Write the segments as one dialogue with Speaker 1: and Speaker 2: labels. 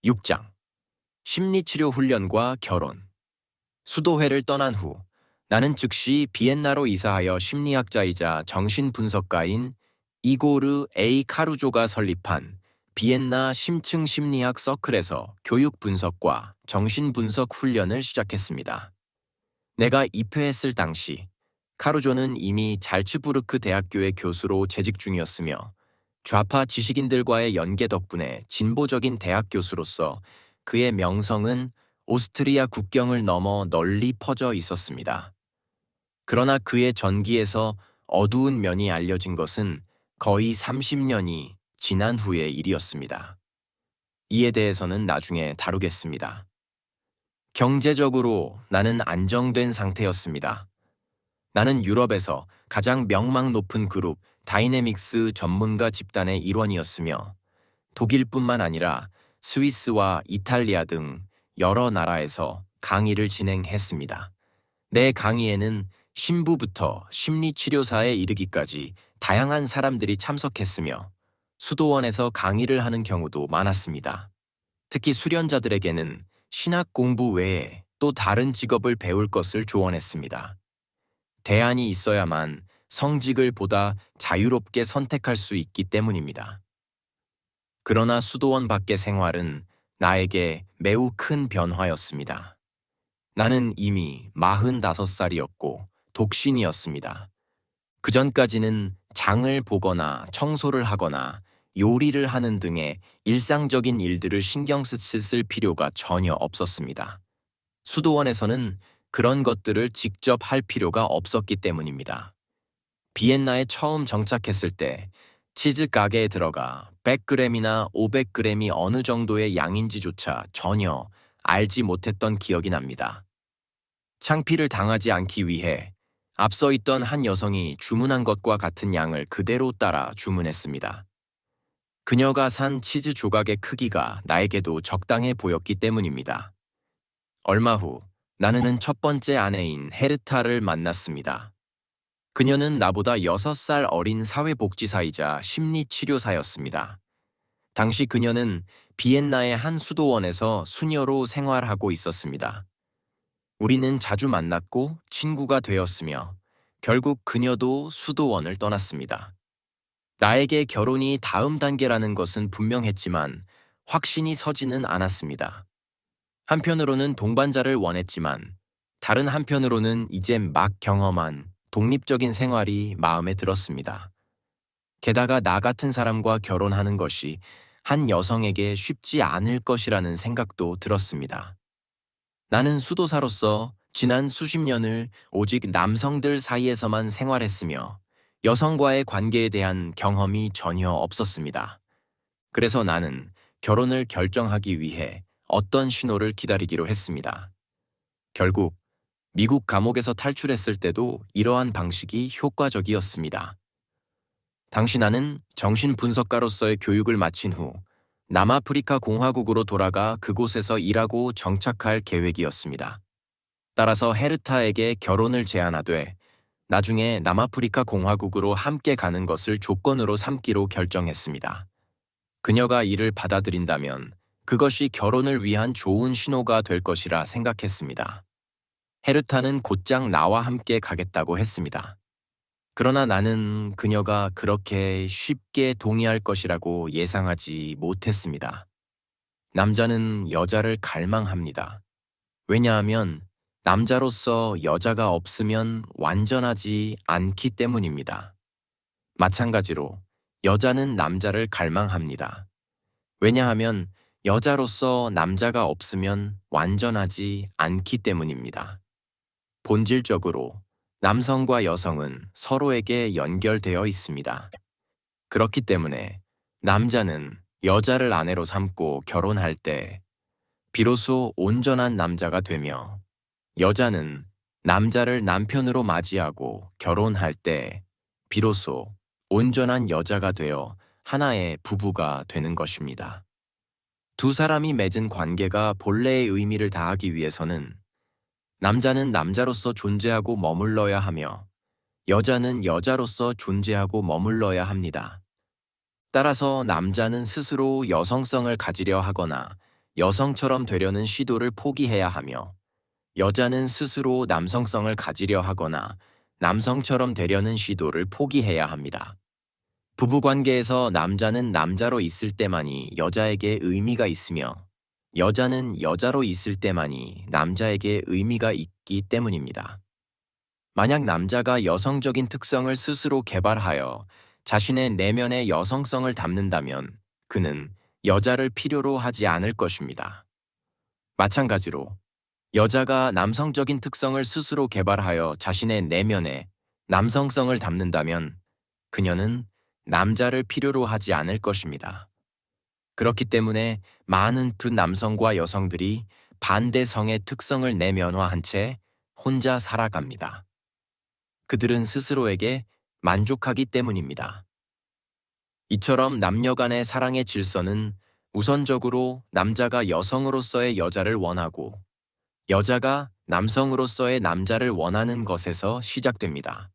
Speaker 1: 6장 심리치료 훈련과 결혼. 수도회를 떠난 후 나는 즉시 비엔나로 이사하여 심리학자이자 정신분석가인 이고르 A. 카루조가 설립한 비엔나 심층 심리학 서클에서 교육 분석과 정신분석 훈련을 시작했습니다. 내가 입회했을 당시 카루조는 이미 잘츠부르크 대학교의 교수로 재직 중이었으며 좌파 지식인들과의 연계 덕분에 진보적인 대학 교수로서 그의 명성은 오스트리아 국경을 넘어 널리 퍼져 있었습니다. 그러나 그의 전기에서 어두운 면이 알려진 것은 거의 30년이 지난 후의 일이었습니다. 이에 대해서는 나중에 다루겠습니다. 경제적으로 나는 안정된 상태였습니다. 나는 유럽에서 가장 명망 높은 그룹 다이내믹스 전문가 집단의 일원이었으며 독일뿐만 아니라 스위스와 이탈리아 등 여러 나라에서 강의를 진행했습니다. 내 강의에는 신부부터 심리치료사에 이르기까지 다양한 사람들이 참석했으며 수도원에서 강의를 하는 경우도 많았습니다. 특히 수련자들에게는 신학 공부 외에 또 다른 직업을 배울 것을 조언했습니다. 대안이 있어야만 성직을 보다 자유롭게 선택할 수 있기 때문입니다. 그러나 수도원 밖의 생활은 나에게 매우 큰 변화였습니다. 나는 이미 45살이었고 독신이었습니다. 그전까지는 장을 보거나 청소를 하거나 요리를 하는 등의 일상적인 일들을 신경 쓸 필요가 전혀 없었습니다. 수도원에서는 그런 것들을 직접 할 필요가 없었기 때문입니다. 비엔나에 처음 정착했을 때 치즈 가게에 들어가 100g이나 500g이 어느 정도의 양인지조차 전혀 알지 못했던 기억이 납니다. 창피를 당하지 않기 위해 앞서 있던 한 여성이 주문한 것과 같은 양을 그대로 따라 주문했습니다. 그녀가 산 치즈 조각의 크기가 나에게도 적당해 보였기 때문입니다. 얼마 후 나는 첫 번째 아내인 헤르타를 만났습니다. 그녀는 나보다 6살 어린 사회복지사이자 심리치료사였습니다. 당시 그녀는 비엔나의 한 수도원에서 수녀로 생활하고 있었습니다. 우리는 자주 만났고 친구가 되었으며 결국 그녀도 수도원을 떠났습니다. 나에게 결혼이 다음 단계라는 것은 분명했지만 확신이 서지는 않았습니다. 한편으로는 동반자를 원했지만 다른 한편으로는 이제 막 경험한 독립적인 생활이 마음에 들었습니다. 게다가 나 같은 사람과 결혼하는 것이 한 여성에게 쉽지 않을 것이라는 생각도 들었습니다. 나는 수도사로서 지난 수십 년을 오직 남성들 사이에서만 생활했으며 여성과의 관계에 대한 경험이 전혀 없었습니다. 그래서 나는 결혼을 결정하기 위해 어떤 신호를 기다리기로 했습니다. 결국 미국 감옥에서 탈출했을 때도 이러한 방식이 효과적이었습니다. 당시 나는 정신분석가로서의 교육을 마친 후 남아프리카 공화국으로 돌아가 그곳에서 일하고 정착할 계획이었습니다. 따라서 헤르타에게 결혼을 제안하되 나중에 남아프리카 공화국으로 함께 가는 것을 조건으로 삼기로 결정했습니다. 그녀가 이를 받아들인다면 그것이 결혼을 위한 좋은 신호가 될 것이라 생각했습니다. 헤르타는 곧장 나와 함께 가겠다고 했습니다. 그러나 나는 그녀가 그렇게 쉽게 동의할 것이라고 예상하지 못했습니다. 남자는 여자를 갈망합니다. 왜냐하면 남자로서 여자가 없으면 완전하지 않기 때문입니다. 마찬가지로 여자는 남자를 갈망합니다. 왜냐하면 여자로서 남자가 없으면 완전하지 않기 때문입니다. 본질적으로 남성과 여성은 서로에게 연결되어 있습니다. 그렇기 때문에 남자는 여자를 아내로 삼고 결혼할 때 비로소 온전한 남자가 되며 여자는 남자를 남편으로 맞이하고 결혼할 때 비로소 온전한 여자가 되어 하나의 부부가 되는 것입니다. 두 사람이 맺은 관계가 본래의 의미를 다하기 위해서는 남자는 남자로서 존재하고 머물러야 하며 여자는 여자로서 존재하고 머물러야 합니다. 따라서 남자는 스스로 여성성을 가지려 하거나 여성처럼 되려는 시도를 포기해야 하며, 여자는 스스로 남성성을 가지려 하거나 남성처럼 되려는 시도를 포기해야 합니다. 부부관계에서 남자는 남자로 있을 때만이 여자에게 의미가 있으며, 여자는 여자로 있을 때만이 남자에게 의미가 있기 때문입니다. 만약 남자가 여성적인 특성을 스스로 개발하여 자신의 내면의 여성성을 담는다면 그는 여자를 필요로 하지 않을 것입니다. 마찬가지로 여자가 남성적인 특성을 스스로 개발하여 자신의 내면에 남성성을 담는다면 그녀는 남자를 필요로 하지 않을 것입니다. 그렇기 때문에 많은 두 남성과 여성들이 반대성의 특성을 내면화한 채 혼자 살아갑니다. 그들은 스스로에게 만족하기 때문입니다. 이처럼 남녀 간의 사랑의 질서는 우선적으로 남자가 여성으로서의 여자를 원하고 여자가 남성으로서의 남자를 원하는 것에서 시작됩니다.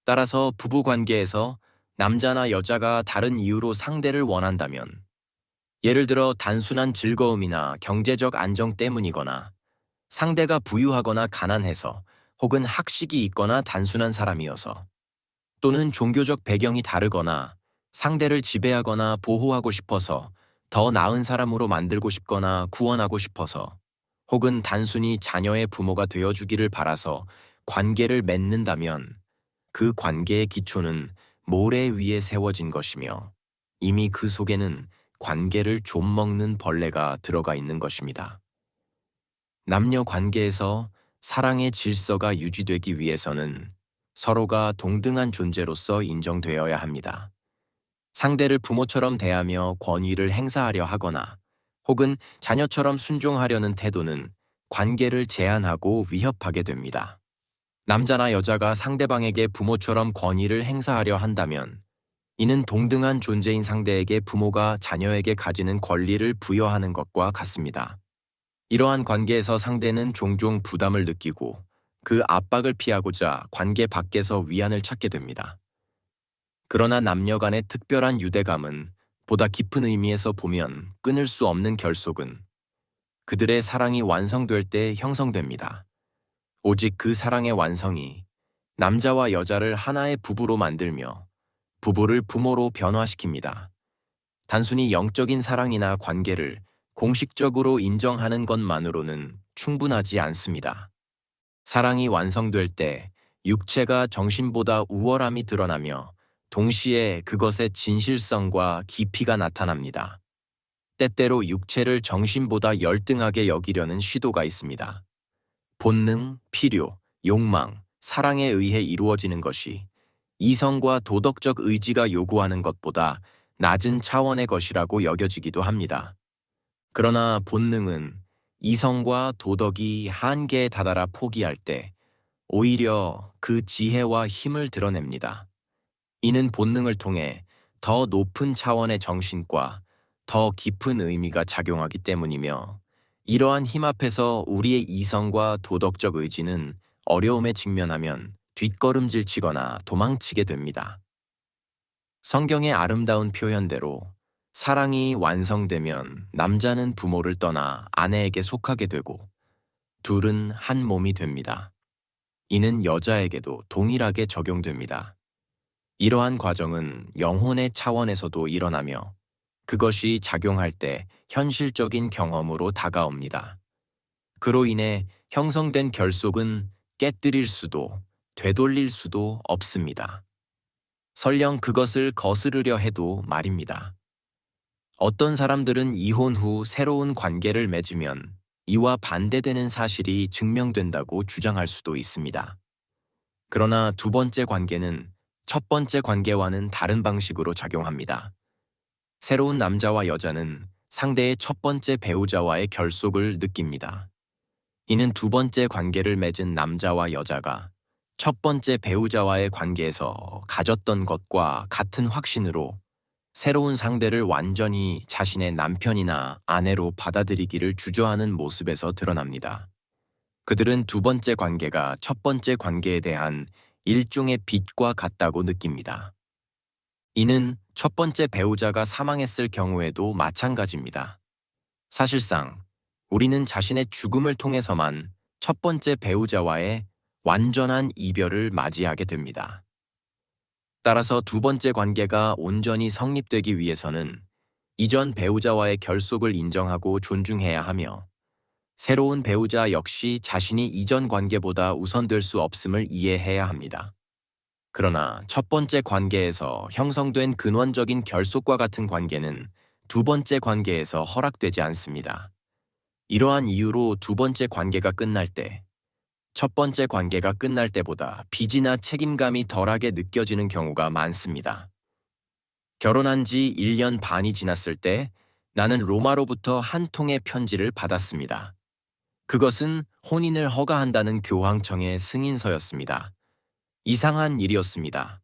Speaker 1: 따라서 부부관계에서 남자나 여자가 다른 이유로 상대를 원한다면, 예를 들어 단순한 즐거움이나 경제적 안정 때문이거나 상대가 부유하거나 가난해서 혹은 학식이 있거나 단순한 사람이어서 또는 종교적 배경이 다르거나 상대를 지배하거나 보호하고 싶어서 더 나은 사람으로 만들고 싶거나 구원하고 싶어서 혹은 단순히 자녀의 부모가 되어주기를 바라서 관계를 맺는다면 그 관계의 기초는 모래 위에 세워진 것이며 이미 그 속에는 관계를 좀먹는 벌레가 들어가 있는 것입니다. 남녀 관계에서 사랑의 질서가 유지되기 위해서는 서로가 동등한 존재로서 인정되어야 합니다. 상대를 부모처럼 대하며 권위를 행사하려 하거나 혹은 자녀처럼 순종하려는 태도는 관계를 제한하고 위협하게 됩니다. 남자나 여자가 상대방에게 부모처럼 권위를 행사하려 한다면 이는 동등한 존재인 상대에게 부모가 자녀에게 가지는 권리를 부여하는 것과 같습니다. 이러한 관계에서 상대는 종종 부담을 느끼고 그 압박을 피하고자 관계 밖에서 위안을 찾게 됩니다. 그러나 남녀 간의 특별한 유대감은 보다 깊은 의미에서 보면 끊을 수 없는 결속은 그들의 사랑이 완성될 때 형성됩니다. 오직 그 사랑의 완성이 남자와 여자를 하나의 부부로 만들며 부부를 부모로 변화시킵니다. 단순히 영적인 사랑이나 관계를 공식적으로 인정하는 것만으로는 충분하지 않습니다. 사랑이 완성될 때 육체가 정신보다 우월함이 드러나며 동시에 그것의 진실성과 깊이가 나타납니다. 때때로 육체를 정신보다 열등하게 여기려는 시도가 있습니다. 본능, 필요, 욕망, 사랑에 의해 이루어지는 것이 이성과 도덕적 의지가 요구하는 것보다 낮은 차원의 것이라고 여겨지기도 합니다. 그러나 본능은 이성과 도덕이 한계에 다다라 포기할 때 오히려 그 지혜와 힘을 드러냅니다. 이는 본능을 통해 더 높은 차원의 정신과 더 깊은 의미가 작용하기 때문이며, 이러한 힘 앞에서 우리의 이성과 도덕적 의지는 어려움에 직면하면 뒷걸음질 치거나 도망치게 됩니다. 성경의 아름다운 표현대로 사랑이 완성되면 남자는 부모를 떠나 아내에게 속하게 되고 둘은 한 몸이 됩니다. 이는 여자에게도 동일하게 적용됩니다. 이러한 과정은 영혼의 차원에서도 일어나며 그것이 작용할 때 현실적인 경험으로 다가옵니다. 그로 인해 형성된 결속은 깨뜨릴 수도 되돌릴 수도 없습니다. 설령 그것을 거스르려 해도 말입니다. 어떤 사람들은 이혼 후 새로운 관계를 맺으면 이와 반대되는 사실이 증명된다고 주장할 수도 있습니다. 그러나 두 번째 관계는 첫 번째 관계와는 다른 방식으로 작용합니다. 새로운 남자와 여자는 상대의 첫 번째 배우자와의 결속을 느낍니다. 이는 두 번째 관계를 맺은 남자와 여자가 첫 번째 배우자와의 관계에서 가졌던 것과 같은 확신으로 새로운 상대를 완전히 자신의 남편이나 아내로 받아들이기를 주저하는 모습에서 드러납니다. 그들은 두 번째 관계가 첫 번째 관계에 대한 일종의 빚과 같다고 느낍니다. 이는 첫 번째 배우자가 사망했을 경우에도 마찬가지입니다. 사실상 우리는 자신의 죽음을 통해서만 첫 번째 배우자와의 완전한 이별을 맞이하게 됩니다. 따라서 두 번째 관계가 온전히 성립되기 위해서는 이전 배우자와의 결속을 인정하고 존중해야 하며 새로운 배우자 역시 자신이 이전 관계보다 우선될 수 없음을 이해해야 합니다. 그러나 첫 번째 관계에서 형성된 근원적인 결속과 같은 관계는 두 번째 관계에서 허락되지 않습니다. 이러한 이유로 두 번째 관계가 끝날 때, 첫 번째 관계가 끝날 때보다 빚이나 책임감이 덜하게 느껴지는 경우가 많습니다. 결혼한 지 1년 반이 지났을 때 나는 로마로부터 한 통의 편지를 받았습니다. 그것은 혼인을 허가한다는 교황청의 승인서였습니다. 이상한 일이었습니다.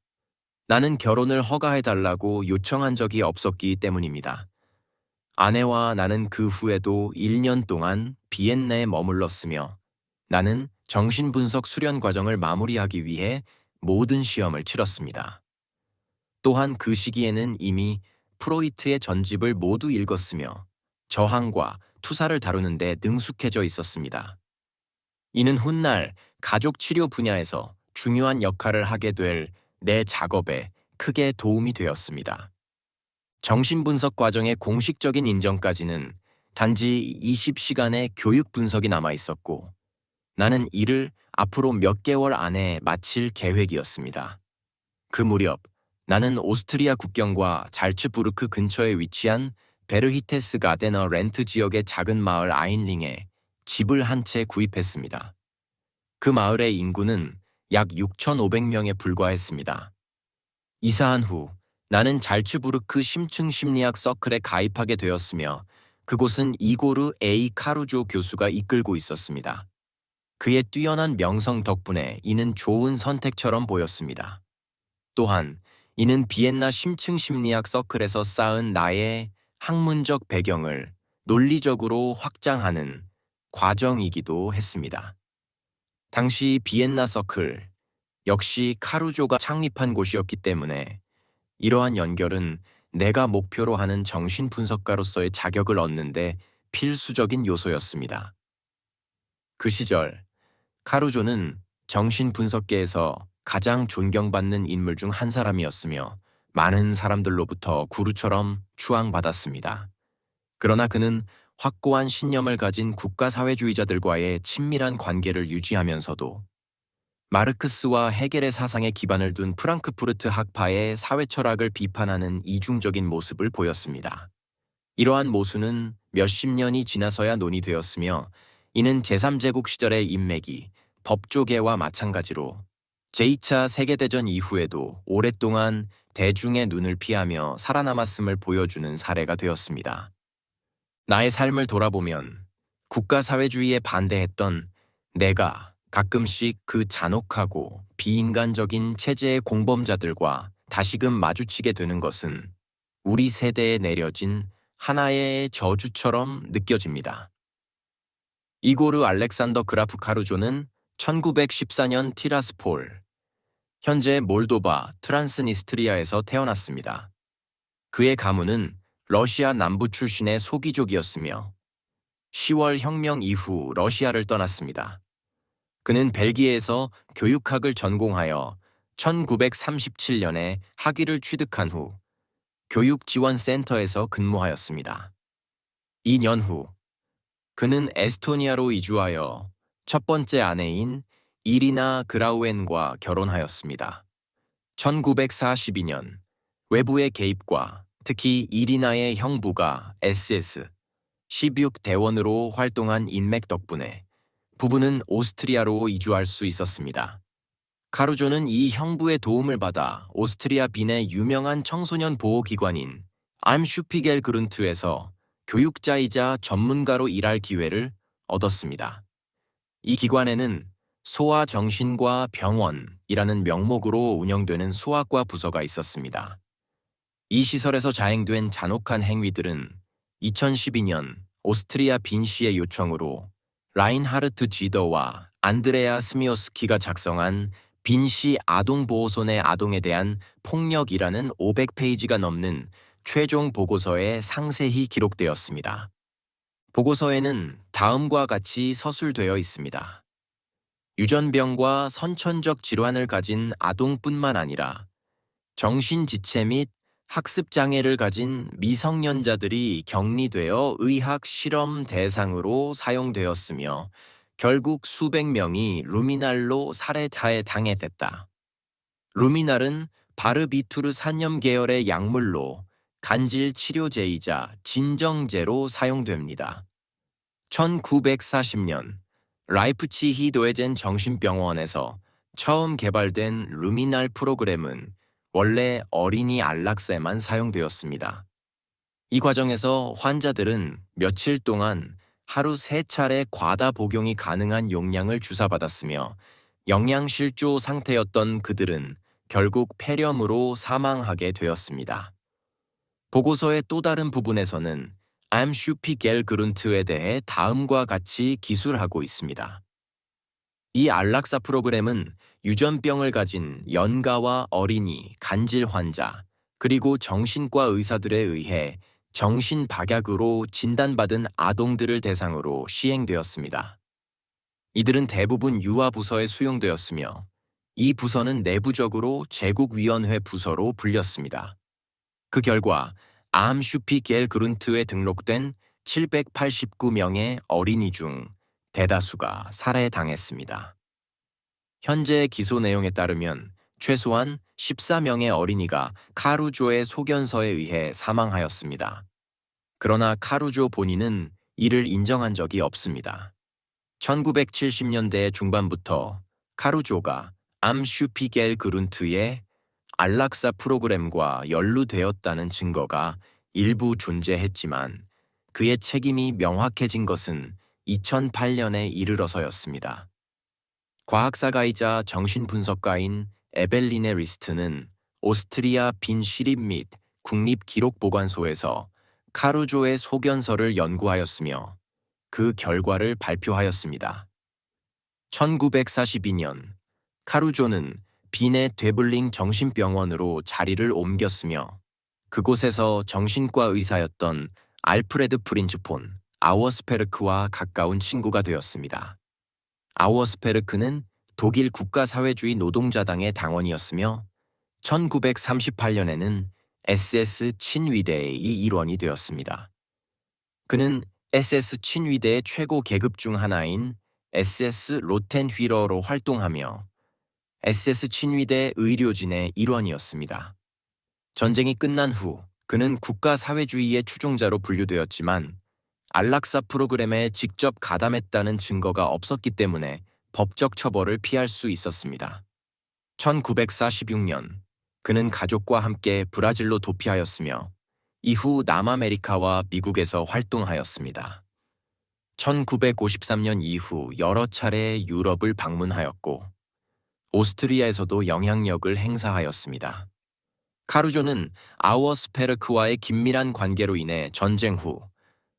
Speaker 1: 나는 결혼을 허가해달라고 요청한 적이 없었기 때문입니다. 아내와 나는 그 후에도 1년 동안 비엔나에 머물렀으며 나는 정신분석 수련 과정을 마무리하기 위해 모든 시험을 치렀습니다. 또한 그 시기에는 이미 프로이트의 전집을 모두 읽었으며 저항과 투사를 다루는데 능숙해져 있었습니다. 이는 훗날 가족 치료 분야에서 중요한 역할을 하게 될 내 작업에 크게 도움이 되었습니다. 정신분석 과정의 공식적인 인정까지는 단지 20시간의 교육 분석이 남아 있었고 나는 이를 앞으로 몇 개월 안에 마칠 계획이었습니다. 그 무렵 나는 오스트리아 국경과 잘츠부르크 근처에 위치한 베르히테스 가데너 렌트 지역의 작은 마을 아인링에 집을 한 채 구입했습니다. 그 마을의 인구는 약 6,500명에 불과했습니다. 이사한 후 나는 잘츠부르크 심층 심리학 서클에 가입하게 되었으며 그곳은 이고르 A. 카루조 교수가 이끌고 있었습니다. 그의 뛰어난 명성 덕분에 이는 좋은 선택처럼 보였습니다. 또한 이는 비엔나 심층 심리학 서클에서 쌓은 나의 학문적 배경을 논리적으로 확장하는 과정이기도 했습니다. 당시 비엔나 서클 역시 카루조가 창립한 곳이었기 때문에 이러한 연결은 내가 목표로 하는 정신분석가로서의 자격을 얻는데 필수적인 요소였습니다. 그 시절 카루조는 정신분석계에서 가장 존경받는 인물 중 한 사람이었으며 많은 사람들로부터 구루처럼 추앙받았습니다. 그러나 그는 확고한 신념을 가진 국가사회주의자들과의 친밀한 관계를 유지하면서도 마르크스와 헤겔의 사상에 기반을 둔 프랑크푸르트 학파의 사회철학을 비판하는 이중적인 모습을 보였습니다. 이러한 모순은 몇십 년이 지나서야 논의되었으며 이는 제3제국 시절의 인맥이 법조계와 마찬가지로 제2차 세계대전 이후에도 오랫동안 대중의 눈을 피하며 살아남았음을 보여주는 사례가 되었습니다. 나의 삶을 돌아보면 국가사회주의에 반대했던 내가 가끔씩 그 잔혹하고 비인간적인 체제의 공범자들과 다시금 마주치게 되는 것은 우리 세대에 내려진 하나의 저주처럼 느껴집니다. 이고르 알렉산더 그라프 카루조는 1914년 티라스폴, 현재 몰도바 트란스니스트리아에서 태어났습니다. 그의 가문은 러시아 남부 출신의 소귀족이었으며 10월 혁명 이후 러시아를 떠났습니다. 그는 벨기에에서 교육학을 전공하여 1937년에 학위를 취득한 후 교육지원센터에서 근무하였습니다. 2년 후 그는 에스토니아로 이주하여 첫 번째 아내인 이리나 그라우엔과 결혼하였습니다. 1942년 외부의 개입과 특히 이리나의 형부가 SS 16 대원으로 활동한 인맥 덕분에 부부는 오스트리아로 이주할 수 있었습니다. 카루조는 이 형부의 도움을 받아 오스트리아 빈의 유명한 청소년 보호기관인 암슈피겔 그룬트에서 교육자이자 전문가로 일할 기회를 얻었습니다. 이 기관에는 소아정신과 병원이라는 명목으로 운영되는 소아과 부서가 있었습니다. 이 시설에서 자행된 잔혹한 행위들은 2012년 오스트리아 빈시의 요청으로 라인하르트 지더와 안드레아 스미오스키가 작성한 빈시 아동보호소 내 아동에 대한 폭력이라는 500페이지가 넘는 최종 보고서에 상세히 기록되었습니다. 보고서에는 다음과 같이 서술되어 있습니다. 유전병과 선천적 질환을 가진 아동뿐만 아니라 정신지체 및 학습장애를 가진 미성년자들이 격리되어 의학 실험 대상으로 사용되었으며 결국 수백 명이 루미날로 살해에 당했다. 루미날은 바르비투르 산염 계열의 약물로 간질 치료제이자 진정제로 사용됩니다. 1940년 라이프치히 도에젠 정신병원에서 처음 개발된 루미날 프로그램은 원래 어린이 안락사에만 사용되었습니다. 이 과정에서 환자들은 며칠 동안 하루 3차례 과다 복용이 가능한 용량을 주사받았으며 영양실조 상태였던 그들은 결국 폐렴으로 사망하게 되었습니다. 보고서의 또 다른 부분에서는 암슈피겔그룬트에 대해 다음과 같이 기술하고 있습니다. 이 안락사 프로그램은 유전병을 가진 연가와 어린이, 간질 환자, 그리고 정신과 의사들에 의해 정신박약으로 진단받은 아동들을 대상으로 시행되었습니다. 이들은 대부분 유아부서에 수용되었으며 이 부서는 내부적으로 제국위원회 부서로 불렸습니다. 그 결과 암슈피겔그룬트에 등록된 789명의 어린이 중 대다수가 살해당했습니다. 현재 기소 내용에 따르면 최소한 14명의 어린이가 카루조의 소견서에 의해 사망하였습니다. 그러나 카루조 본인은 이를 인정한 적이 없습니다. 1970년대 중반부터 카루조가 암슈피겔그룬트의 안락사 프로그램과 연루되었다는 증거가 일부 존재했지만 그의 책임이 명확해진 것은 2008년에 이르러서였습니다. 과학사가이자 정신분석가인 에벨리네 리스트는 오스트리아 빈 시립 및 국립기록보관소에서 카루조의 소견서를 연구하였으며 그 결과를 발표하였습니다. 1942년 카루조는 빈의 데블링 정신병원으로 자리를 옮겼으며 그곳에서 정신과 의사였던 알프레드 프린츠폰, 아워스페르크와 가까운 친구가 되었습니다. 아워스페르크는 독일 국가사회주의 노동자당의 당원이었으며 1938년에는 SS 친위대의 일원이 되었습니다. 그는 SS 친위대의 최고 계급 중 하나인 SS 로텐휘러로 활동하며 SS 친위대 의료진의 일원이었습니다. 전쟁이 끝난 후 그는 국가사회주의의 추종자로 분류되었지만 안락사 프로그램에 직접 가담했다는 증거가 없었기 때문에 법적 처벌을 피할 수 있었습니다. 1946년 그는 가족과 함께 브라질로 도피하였으며 이후 남아메리카와 미국에서 활동하였습니다. 1953년 이후 여러 차례 유럽을 방문하였고 오스트리아에서도 영향력을 행사하였습니다. 카루조는 아워스페르크와의 긴밀한 관계로 인해 전쟁 후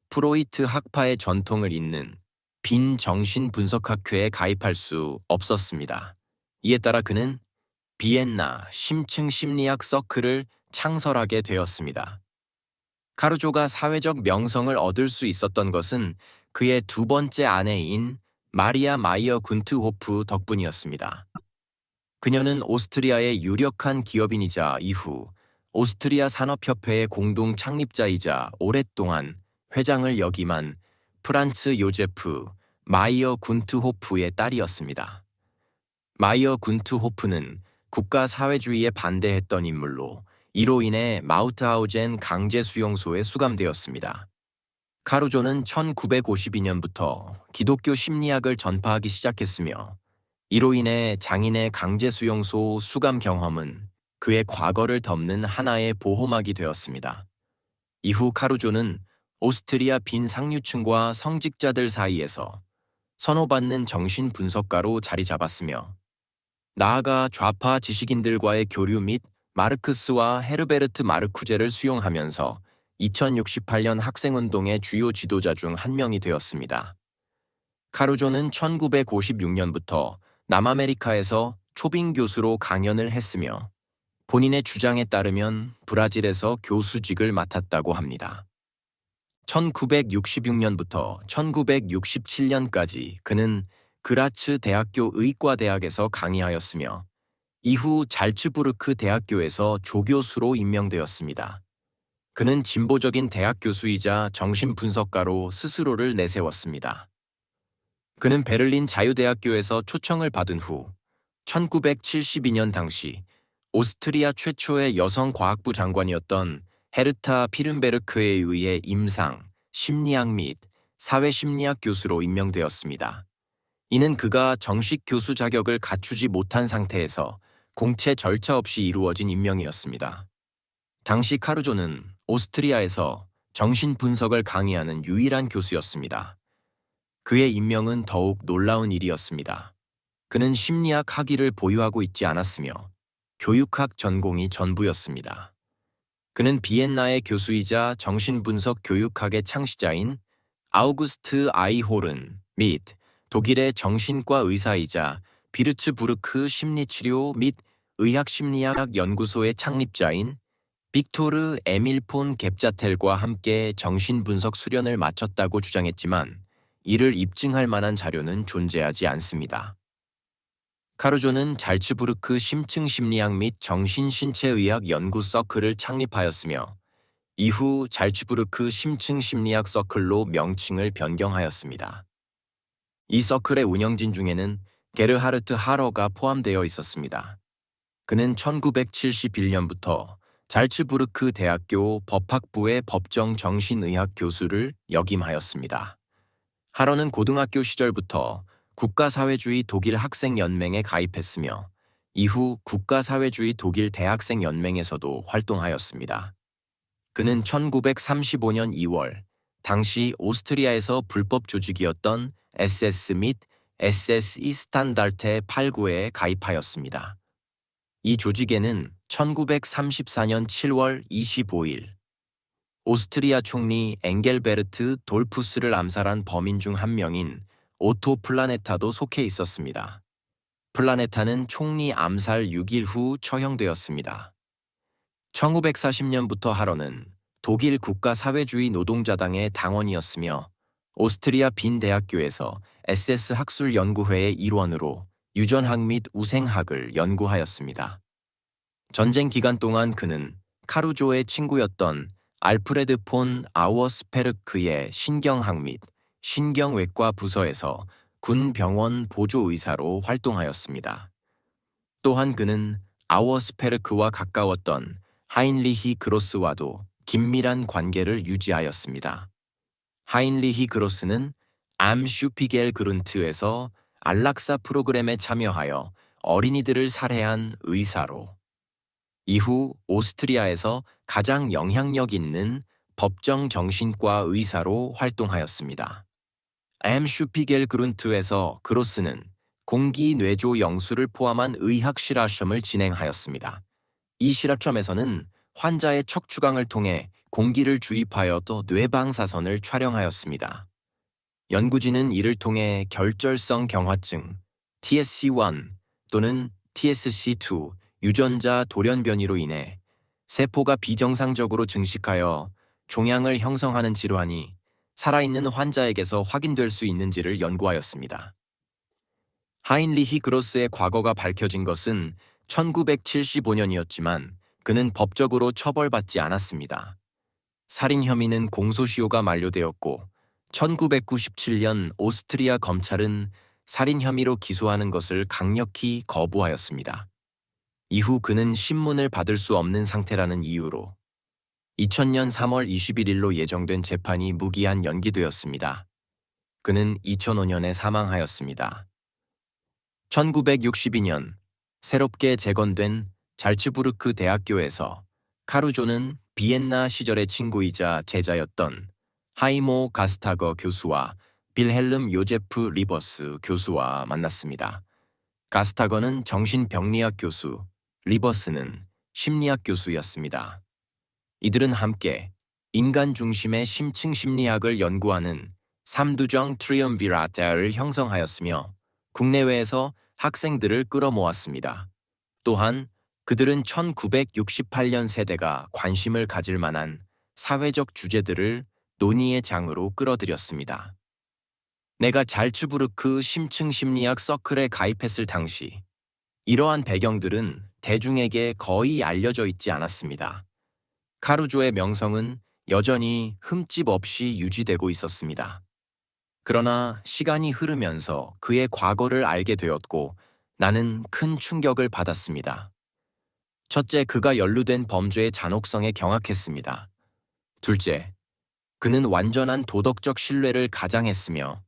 Speaker 1: 프로이트 학파의 전통을 잇는 빈 정신분석학회에 가입할 수 없었습니다. 이에 따라 그는 비엔나 심층 심리학 서클을 창설하게 되었습니다. 카루조가 사회적 명성을 얻을 수 있었던 것은 그의 두 번째 아내인 마리아 마이어 군트호프 덕분이었습니다. 그녀는 오스트리아의 유력한 기업인이자 이후 오스트리아 산업협회의 공동 창립자이자 오랫동안 회장을 역임한 프란츠 요제프 마이어 군트호프의 딸이었습니다. 마이어 군트호프는 국가사회주의에 반대했던 인물로 이로 인해 마우트하우젠 강제수용소에 수감되었습니다. 카루조는 1952년부터 기독교 심리학을 전파하기 시작했으며 이로 인해 장인의 강제수용소 수감 경험은 그의 과거를 덮는 하나의 보호막이 되었습니다. 이후 카루조는 오스트리아 빈 상류층과 성직자들 사이에서 선호받는 정신분석가로 자리 잡았으며 나아가 좌파 지식인들과의 교류 및 마르크스와 헤르베르트 마르쿠제를 수용하면서 2068년 학생운동의 주요 지도자 중 한 명이 되었습니다. 카루조는 1956년부터 남아메리카에서 초빙 교수로 강연을 했으며 본인의 주장에 따르면 브라질에서 교수직을 맡았다고 합니다. 1966년부터 1967년까지 그는 그라츠 대학교 의과대학에서 강의하였으며 이후 잘츠부르크 대학교에서 조교수로 임명되었습니다. 그는 진보적인 대학 교수이자 정신분석가로 스스로를 내세웠습니다. 그는 베를린 자유대학교에서 초청을 받은 후 1972년 당시 오스트리아 최초의 여성 과학부 장관이었던 헤르타 피른베르크에 의해 임상, 심리학 및 사회심리학 교수로 임명되었습니다. 이는 그가 정식 교수 자격을 갖추지 못한 상태에서 공채 절차 없이 이루어진 임명이었습니다. 당시 카루조는 오스트리아에서 정신분석을 강의하는 유일한 교수였습니다. 그의 임명은 더욱 놀라운 일이었습니다. 그는 심리학 학위를 보유하고 있지 않았으며 교육학 전공이 전부였습니다. 그는 비엔나의 교수이자 정신분석 교육학의 창시자인 아우구스트 아이호른 및 독일의 정신과 의사이자 비르츠부르크 심리치료 및 의학심리학 연구소의 창립자인 빅토르 에밀 폰 갭자텔과 함께 정신분석 수련을 마쳤다고 주장했지만 이를 입증할 만한 자료는 존재하지 않습니다. 카루조는 잘츠부르크 심층심리학 및 정신신체의학 연구 서클을 창립하였으며 이후 잘츠부르크 심층심리학 서클로 명칭을 변경하였습니다. 이 서클의 운영진 중에는 게르하르트 하러가 포함되어 있었습니다. 그는 1971년부터 잘츠부르크 대학교 법학부의 법정 정신의학 교수를 역임하였습니다. 하러는 고등학교 시절부터 국가사회주의 독일 학생연맹에 가입했으며 이후 국가사회주의 독일 대학생연맹에서도 활동하였습니다. 그는 1935년 2월 당시 오스트리아에서 불법 조직이었던 SS 및 SS 이스탄다르테 8구에 가입하였습니다. 이 조직에는 1934년 7월 25일 오스트리아 총리 엥겔베르트 돌푸스를 암살한 범인 중 한 명인 오토 플라네타도 속해 있었습니다. 플라네타는 총리 암살 6일 후 처형되었습니다. 1940년부터 하러는 독일 국가사회주의 노동자당의 당원이었으며 오스트리아 빈 대학교에서 SS 학술 연구회의 일원으로 유전학 및 우생학을 연구하였습니다. 전쟁 기간 동안 그는 카루조의 친구였던 알프레드 폰 아워스페르크의 신경학 및 신경외과 부서에서 군 병원 보조의사로 활동하였습니다. 또한 그는 아워스페르크와 가까웠던 하인리히 그로스와도 긴밀한 관계를 유지하였습니다. 하인리히 그로스는 암 슈피겔 그룬트에서 안락사 프로그램에 참여하여 어린이들을 살해한 의사로 이후 오스트리아에서 가장 영향력 있는 법정 정신과 의사로 활동하였습니다. 암 슈피겔 그룬트에서 그로스는 공기 뇌조 영수를 포함한 의학 실험을 진행하였습니다. 이 실험에서는 환자의 척추강을 통해 공기를 주입하여 또 뇌방사선을 촬영하였습니다. 연구진은 이를 통해 결절성 경화증, TSC1 또는 TSC2 유전자 돌연변이로 인해 세포가 비정상적으로 증식하여 종양을 형성하는 질환이 살아있는 환자에게서 확인될 수 있는지를 연구하였습니다. 하인리히 그로스의 과거가 밝혀진 것은 1975년이었지만 그는 법적으로 처벌받지 않았습니다. 살인 혐의는 공소시효가 만료되었고 1997년 오스트리아 검찰은 살인 혐의로 기소하는 것을 강력히 거부하였습니다. 이후 그는 신문을 받을 수 없는 상태라는 이유로 2000년 3월 21일로 예정된 재판이 무기한 연기되었습니다. 그는 2005년에 사망하였습니다. 1962년 새롭게 재건된 잘츠부르크 대학교에서 카루조는 비엔나 시절의 친구이자 제자였던 하이모 가스타거 교수와 빌헬름 요제프 리버스 교수와 만났습니다. 가스타거는 정신병리학 교수, 리버스는 심리학 교수였습니다. 이들은 함께 인간 중심의 심층 심리학을 연구하는 삼두정 트리엄비라테를 형성하였으며 국내외에서 학생들을 끌어모았습니다. 또한 그들은 1968년 세대가 관심을 가질 만한 사회적 주제들을 논의의 장으로 끌어들였습니다. 내가 잘츠부르크 심층 심리학 서클에 가입했을 당시 이러한 배경들은 대중에게 거의 알려져 있지 않았습니다. 카루조의 명성은 여전히 흠집 없이 유지되고 있었습니다. 그러나 시간이 흐르면서 그의 과거를 알게 되었고 나는 큰 충격을 받았습니다. 첫째, 그가 연루된 범죄의 잔혹성에 경악했습니다. 둘째, 그는 완전한 도덕적 신뢰를 가장했으며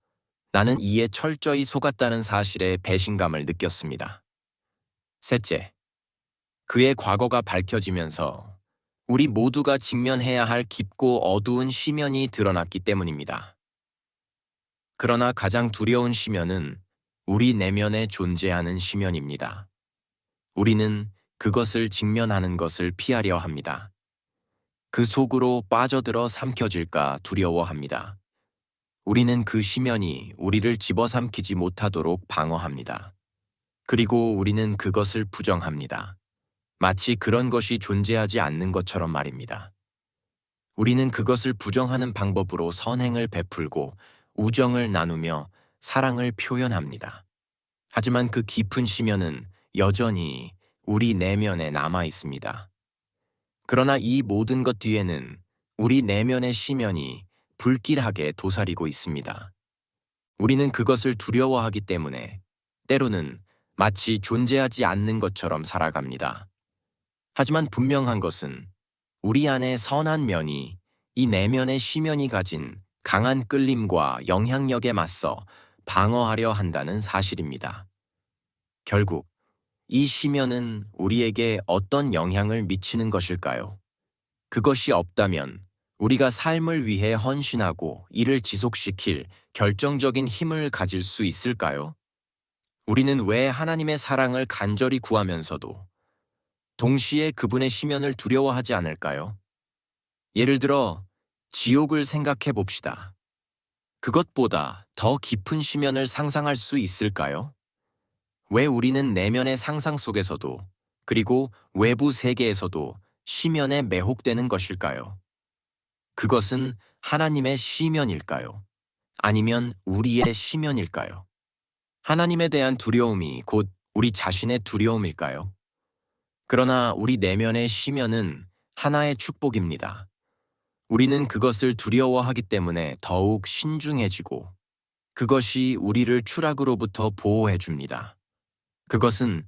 Speaker 1: 나는 이에 철저히 속았다는 사실에 배신감을 느꼈습니다. 셋째, 그의 과거가 밝혀지면서 우리 모두가 직면해야 할 깊고 어두운 시면이 드러났기 때문입니다. 그러나 가장 두려운 시면은 우리 내면에 존재하는 시면입니다. 우리는 그것을 직면하는 것을 피하려 합니다. 그 속으로 빠져들어 삼켜질까 두려워합니다. 우리는 그 시면이 우리를 집어삼키지 못하도록 방어합니다. 그리고 우리는 그것을 부정합니다. 마치 그런 것이 존재하지 않는 것처럼 말입니다. 우리는 그것을 부정하는 방법으로 선행을 베풀고 우정을 나누며 사랑을 표현합니다. 하지만 그 깊은 시면은 여전히 우리 내면에 남아 있습니다. 그러나 이 모든 것 뒤에는 우리 내면의 시면이 불길하게 도사리고 있습니다. 우리는 그것을 두려워하기 때문에 때로는 마치 존재하지 않는 것처럼 살아갑니다. 하지만 분명한 것은 우리 안에 선한 면이 이 내면의 시면이 가진 강한 끌림과 영향력에 맞서 방어하려 한다는 사실입니다. 결국 이 시면은 우리에게 어떤 영향을 미치는 것일까요? 그것이 없다면 우리가 삶을 위해 헌신하고 이를 지속시킬 결정적인 힘을 가질 수 있을까요? 우리는 왜 하나님의 사랑을 간절히 구하면서도 동시에 그분의 시면을 두려워하지 않을까요? 예를 들어 지옥을 생각해 봅시다. 그것보다 더 깊은 시면을 상상할 수 있을까요? 왜 우리는 내면의 상상 속에서도 그리고 외부 세계에서도 시면에 매혹되는 것일까요? 그것은 하나님의 시면일까요? 아니면 우리의 시면일까요? 하나님에 대한 두려움이 곧 우리 자신의 두려움일까요? 그러나 우리 내면의 시면은 하나의 축복입니다. 우리는 그것을 두려워하기 때문에 더욱 신중해지고 그것이 우리를 추락으로부터 보호해 줍니다. 그것은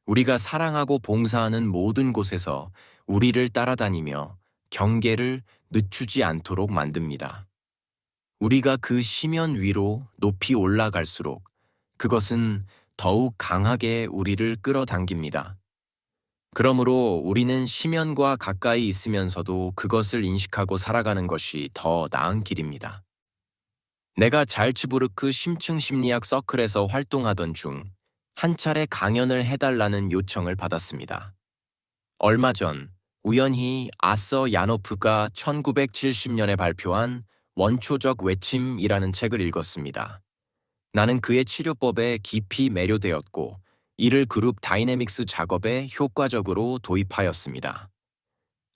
Speaker 1: 우리가 사랑하고 봉사하는 모든 곳에서 우리를 따라다니며 경계를 늦추지 않도록 만듭니다. 우리가 그 시면 위로 높이 올라갈수록 그것은 더욱 강하게 우리를 끌어당깁니다. 그러므로 우리는 시면과 가까이 있으면서도 그것을 인식하고 살아가는 것이 더 나은 길입니다. 내가 잘츠부르크 심층 심리학 서클에서 활동하던 중 한 차례 강연을 해달라는 요청을 받았습니다. 얼마 전 우연히 아서 야노프가 1970년에 발표한 원초적 외침이라는 책을 읽었습니다. 나는 그의 치료법에 깊이 매료되었고 이를 그룹 다이내믹스 작업에 효과적으로 도입하였습니다.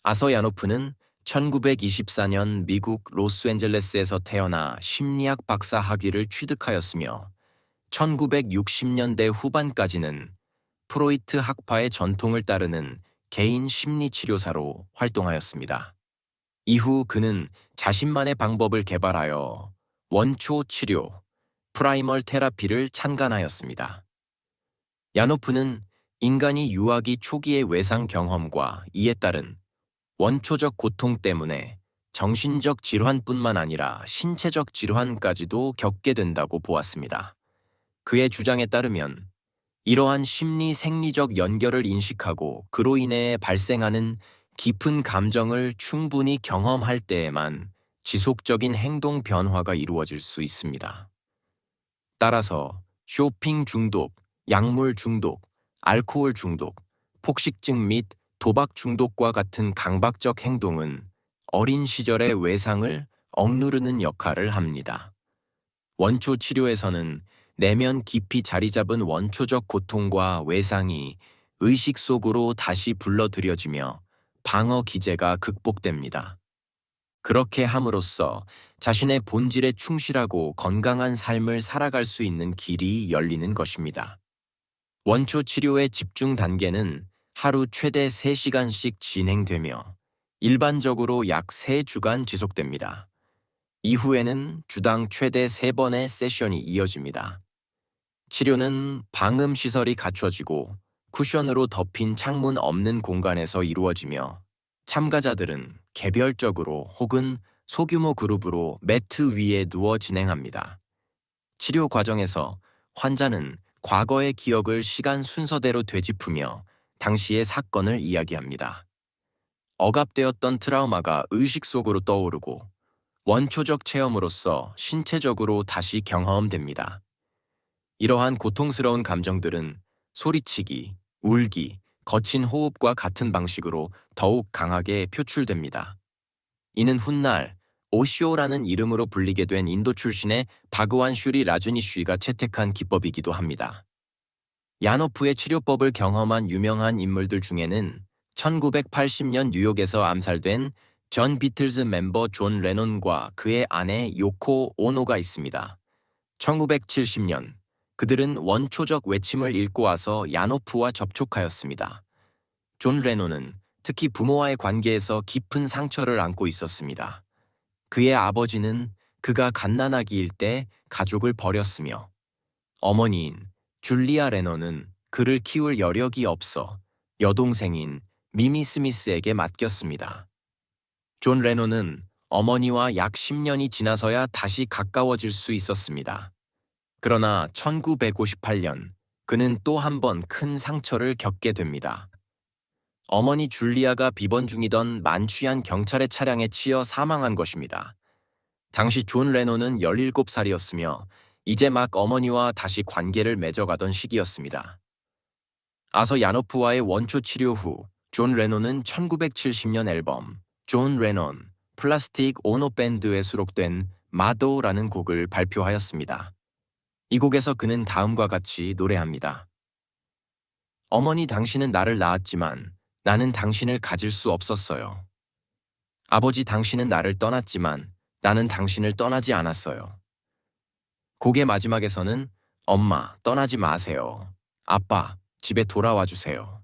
Speaker 1: 아서 야노프는 1924년 미국 로스앤젤레스에서 태어나 심리학 박사 학위를 취득하였으며 1960년대 후반까지는 프로이트 학파의 전통을 따르는 개인 심리치료사로 활동하였습니다. 이후 그는 자신만의 방법을 개발하여 원초 치료, 프라이멀 테라피를 창간하였습니다. 야노프는 인간이 유아기 초기의 외상 경험과 이에 따른 원초적 고통 때문에 정신적 질환뿐만 아니라 신체적 질환까지도 겪게 된다고 보았습니다. 그의 주장에 따르면 이러한 심리 생리적 연결을 인식하고 그로 인해 발생하는 깊은 감정을 충분히 경험할 때에만 지속적인 행동 변화가 이루어질 수 있습니다. 따라서 쇼핑 중독, 약물 중독, 알코올 중독, 폭식증 및 도박 중독과 같은 강박적 행동은 어린 시절의 외상을 억누르는 역할을 합니다. 원초 치료에서는 내면 깊이 자리 잡은 원초적 고통과 외상이 의식 속으로 다시 불러들여지며 방어 기제가 극복됩니다. 그렇게 함으로써 자신의 본질에 충실하고 건강한 삶을 살아갈 수 있는 길이 열리는 것입니다. 원초 치료의 집중 단계는 하루 최대 3시간씩 진행되며 일반적으로 약 3주간 지속됩니다. 이후에는 주당 최대 3번의 세션이 이어집니다. 치료는 방음 시설이 갖춰지고 쿠션으로 덮인 창문 없는 공간에서 이루어지며 참가자들은 개별적으로 혹은 소규모 그룹으로 매트 위에 누워 진행합니다. 치료 과정에서 환자는 과거의 기억을 시간 순서대로 되짚으며 당시의 사건을 이야기합니다. 억압되었던 트라우마가 의식 속으로 떠오르고 원초적 체험으로서 신체적으로 다시 경험됩니다. 이러한 고통스러운 감정들은 소리치기, 울기, 거친 호흡과 같은 방식으로 더욱 강하게 표출됩니다. 이는 훗날 오쇼라는 이름으로 불리게 된 인도 출신의 바그완 슈리 라주니쉬가 채택한 기법이기도 합니다. 야노프의 치료법을 경험한 유명한 인물들 중에는 1980년 뉴욕에서 암살된 전 비틀즈 멤버 존 레논과 그의 아내 요코 오노가 있습니다. 1970년 그들은 원초적 외침을 읽고 와서 야노프와 접촉하였습니다. 존 레논은 특히 부모와의 관계에서 깊은 상처를 안고 있었습니다. 그의 아버지는 그가 갓난아기일 때 가족을 버렸으며 어머니인 줄리아 레논은 그를 키울 여력이 없어 여동생인 미미 스미스에게 맡겼습니다. 존 레논은 어머니와 약 10년이 지나서야 다시 가까워질 수 있었습니다. 그러나 1958년 그는 또 한 번 큰 상처를 겪게 됩니다. 어머니 줄리아가 비번 중이던 만취한 경찰의 차량에 치여 사망한 것입니다. 당시 존 레논은 17살이었으며 이제 막 어머니와 다시 관계를 맺어가던 시기였습니다. 아서 야노프와의 원초 치료 후 존 레논은 1970년 앨범 존 레논 플라스틱 오노 밴드에 수록된 마도라는 곡을 발표하였습니다. 이 곡에서 그는 다음과 같이 노래합니다. 어머니, 당신은 나를 낳았지만 나는 당신을 가질 수 없었어요. 아버지, 당신은 나를 떠났지만 나는 당신을 떠나지 않았어요. 곡의 마지막에서는 엄마, 떠나지 마세요. 아빠, 집에 돌아와 주세요.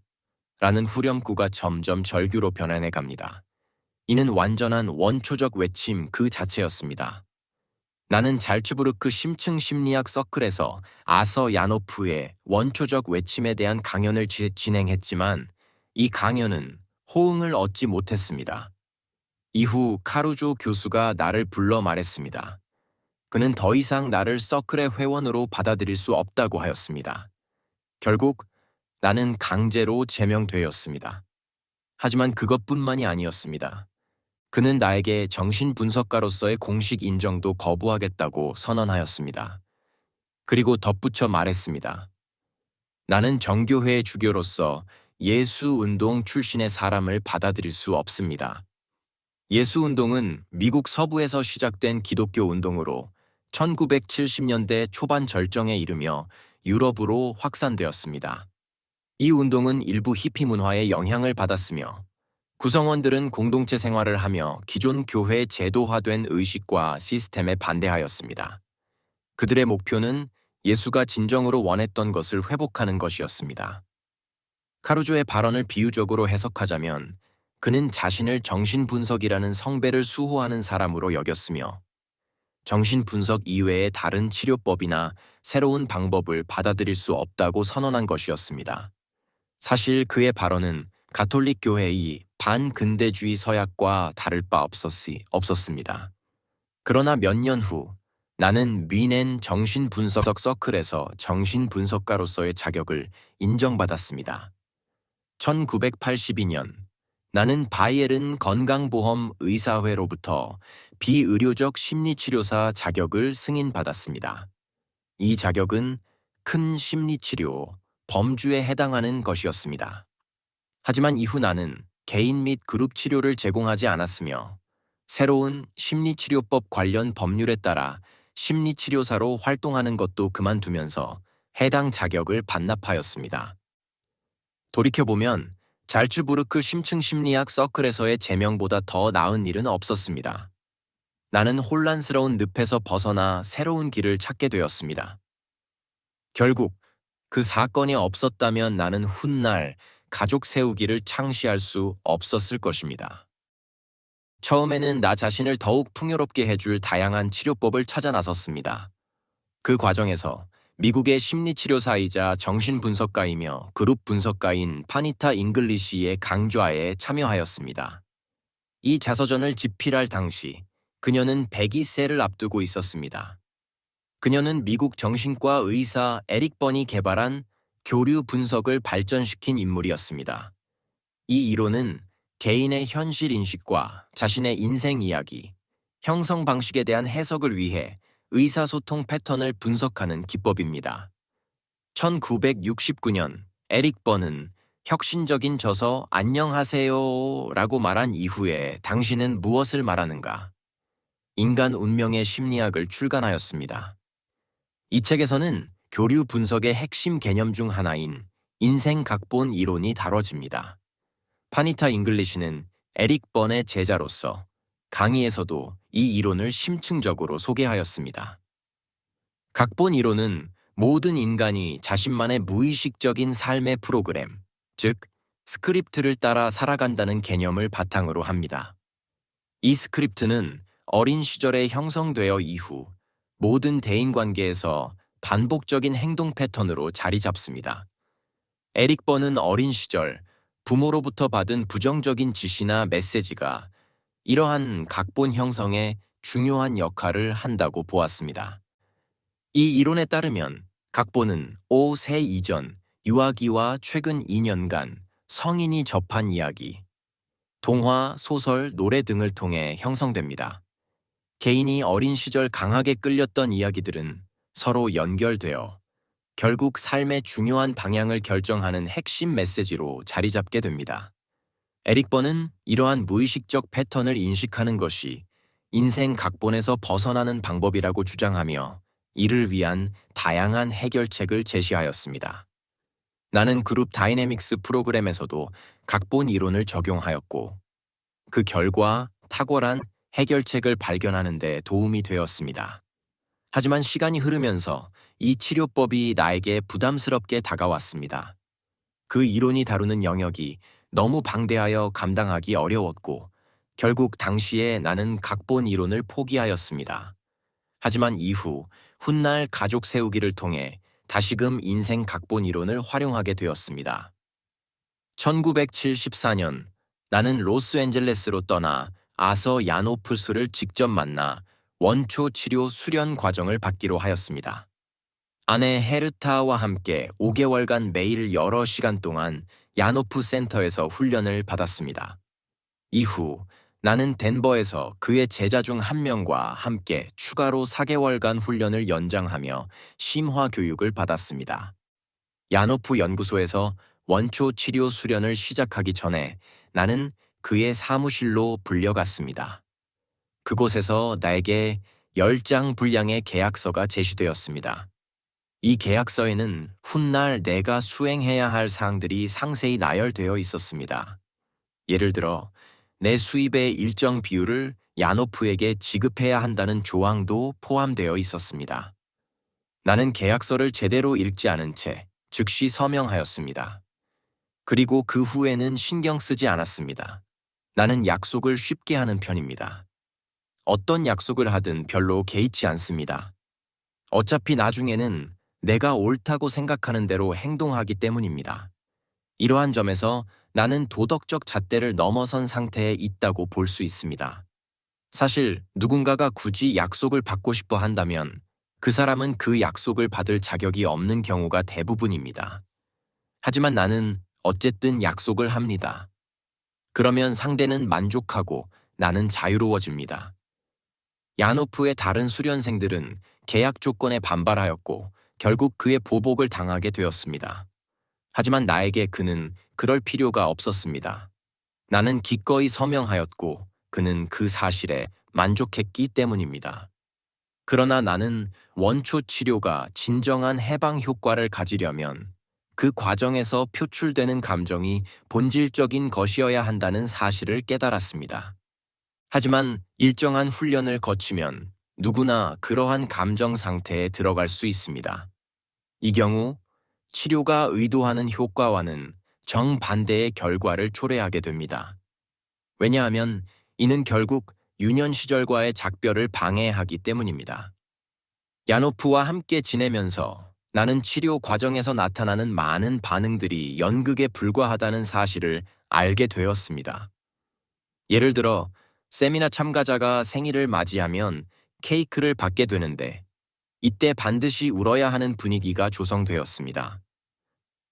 Speaker 1: 라는 후렴구가 점점 절규로 변해내 갑니다. 이는 완전한 원초적 외침 그 자체였습니다. 나는 잘츠부르크 심층 심리학 서클에서 아서 야노프의 원초적 외침에 대한 강연을 진행했지만 이 강연은 호응을 얻지 못했습니다. 이후 카루조 교수가 나를 불러 말했습니다. 그는 더 이상 나를 서클의 회원으로 받아들일 수 없다고 하였습니다. 결국 나는 강제로 제명되었습니다. 하지만 그것뿐만이 아니었습니다. 그는 나에게 정신분석가로서의 공식 인정도 거부하겠다고 선언하였습니다. 그리고 덧붙여 말했습니다. 나는 정교회의 주교로서 예수운동 출신의 사람을 받아들일 수 없습니다. 예수운동은 미국 서부에서 시작된 기독교 운동으로 1970년대 초반 절정에 이르며 유럽으로 확산되었습니다. 이 운동은 일부 히피 문화의 영향을 받았으며 구성원들은 공동체 생활을 하며 기존 교회 제도화된 의식과 시스템에 반대하였습니다. 그들의 목표는 예수가 진정으로 원했던 것을 회복하는 것이었습니다. 카루조의 발언을 비유적으로 해석하자면 그는 자신을 정신분석이라는 성배를 수호하는 사람으로 여겼으며 정신분석 이외의 다른 치료법이나 새로운 방법을 받아들일 수 없다고 선언한 것이었습니다. 사실 그의 발언은 가톨릭 교회의 반근대주의 서약과 다를 바 없었습니다. 그러나 몇 년 후 나는 미넨 정신분석 서클에서 정신분석가로서의 자격을 인정받았습니다. 1982년 나는 바이에른 건강보험 의사회로부터 비의료적 심리치료사 자격을 승인받았습니다. 이 자격은 큰 심리치료, 범주에 해당하는 것이었습니다. 하지만 이후 나는 개인 및 그룹 치료를 제공하지 않았으며 새로운 심리치료법 관련 법률에 따라 심리치료사로 활동하는 것도 그만두면서 해당 자격을 반납하였습니다. 돌이켜보면 잘츠부르크 심층 심리학 서클에서의 제명보다 더 나은 일은 없었습니다. 나는 혼란스러운 늪에서 벗어나 새로운 길을 찾게 되었습니다. 결국 그 사건이 없었다면 나는 훗날 가족 세우기를 창시할 수 없었을 것입니다. 처음에는 나 자신을 더욱 풍요롭게 해줄 다양한 치료법을 찾아 나섰습니다. 그 과정에서 미국의 심리치료사이자 정신분석가이며 그룹 분석가인 파니타 잉글리시의 강좌에 참여하였습니다. 이 자서전을 집필할 당시 그녀는 102세를 앞두고 있었습니다. 그녀는 미국 정신과 의사 에릭 번이 개발한 교류 분석을 발전시킨 인물이었습니다. 이 이론은 개인의 현실 인식과 자신의 인생 이야기, 형성 방식에 대한 해석을 위해 의사소통 패턴을 분석하는 기법입니다. 1969년 에릭 번은 혁신적인 저서 안녕하세요 라고 말한 이후에 당신은 무엇을 말하는가? 인간 운명의 심리학을 출간하였습니다. 이 책에서는 교류 분석의 핵심 개념 중 하나인 인생 각본 이론이 다뤄집니다. 파니타 잉글리시는 에릭 번의 제자로서 강의에서도 이 이론을 심층적으로 소개하였습니다. 각본 이론은 모든 인간이 자신만의 무의식적인 삶의 프로그램, 즉 스크립트를 따라 살아간다는 개념을 바탕으로 합니다. 이 스크립트는 어린 시절에 형성되어 이후 모든 대인관계에서 반복적인 행동 패턴으로 자리 잡습니다. 에릭 번은 어린 시절 부모로부터 받은 부정적인 지시나 메시지가 이러한 각본 형성에 중요한 역할을 한다고 보았습니다. 이 이론에 따르면 각본은 5세 이전 유아기와 최근 2년간 성인이 접한 이야기, 동화, 소설, 노래 등을 통해 형성됩니다. 개인이 어린 시절 강하게 끌렸던 이야기들은 서로 연결되어 결국 삶의 중요한 방향을 결정하는 핵심 메시지로 자리 잡게 됩니다. 에릭 번은 이러한 무의식적 패턴을 인식하는 것이 인생 각본에서 벗어나는 방법이라고 주장하며 이를 위한 다양한 해결책을 제시하였습니다. 나는 그룹 다이내믹스 프로그램에서도 각본 이론을 적용하였고 그 결과 탁월한 해결책을 발견하는 데 도움이 되었습니다. 하지만 시간이 흐르면서 이 치료법이 나에게 부담스럽게 다가왔습니다. 그 이론이 다루는 영역이 너무 방대하여 감당하기 어려웠고 결국 당시에 나는 각본 이론을 포기하였습니다. 하지만 이후 훗날 가족 세우기를 통해 다시금 인생 각본 이론을 활용하게 되었습니다. 1974년 나는 로스앤젤레스로 떠나 아서 야노프스를 직접 만나 원초 치료 수련 과정을 받기로 하였습니다. 아내 헤르타와 함께 5개월간 매일 여러 시간 동안 야노프 센터에서 훈련을 받았습니다. 이후 나는 덴버에서 그의 제자 중 한 명과 함께 추가로 4개월간 훈련을 연장하며 심화 교육을 받았습니다. 야노프 연구소에서 원초 치료 수련을 시작하기 전에 나는 그의 사무실로 불려갔습니다. 그곳에서 나에게 10장 분량의 계약서가 제시되었습니다. 이 계약서에는 훗날 내가 수행해야 할 사항들이 상세히 나열되어 있었습니다. 예를 들어 내 수입의 일정 비율을 야노프에게 지급해야 한다는 조항도 포함되어 있었습니다. 나는 계약서를 제대로 읽지 않은 채 즉시 서명하였습니다. 그리고 그 후에는 신경 쓰지 않았습니다. 나는 약속을 쉽게 하는 편입니다. 어떤 약속을 하든 별로 개의치 않습니다. 어차피 나중에는 내가 옳다고 생각하는 대로 행동하기 때문입니다. 이러한 점에서 나는 도덕적 잣대를 넘어선 상태에 있다고 볼 수 있습니다. 사실 누군가가 굳이 약속을 받고 싶어 한다면 그 사람은 그 약속을 받을 자격이 없는 경우가 대부분입니다. 하지만 나는 어쨌든 약속을 합니다. 그러면 상대는 만족하고 나는 자유로워집니다. 야노프의 다른 수련생들은 계약 조건에 반발하였고 결국 그의 보복을 당하게 되었습니다. 하지만 나에게 그는 그럴 필요가 없었습니다. 나는 기꺼이 서명하였고 그는 그 사실에 만족했기 때문입니다. 그러나 나는 원초 치료가 진정한 해방 효과를 가지려면 그 과정에서 표출되는 감정이 본질적인 것이어야 한다는 사실을 깨달았습니다. 하지만 일정한 훈련을 거치면 누구나 그러한 감정 상태에 들어갈 수 있습니다. 이 경우 치료가 의도하는 효과와는 정반대의 결과를 초래하게 됩니다. 왜냐하면 이는 결국 유년 시절과의 작별을 방해하기 때문입니다. 야노프와 함께 지내면서 나는 치료 과정에서 나타나는 많은 반응들이 연극에 불과하다는 사실을 알게 되었습니다. 예를 들어, 세미나 참가자가 생일을 맞이하면 케이크를 받게 되는데, 이때 반드시 울어야 하는 분위기가 조성되었습니다.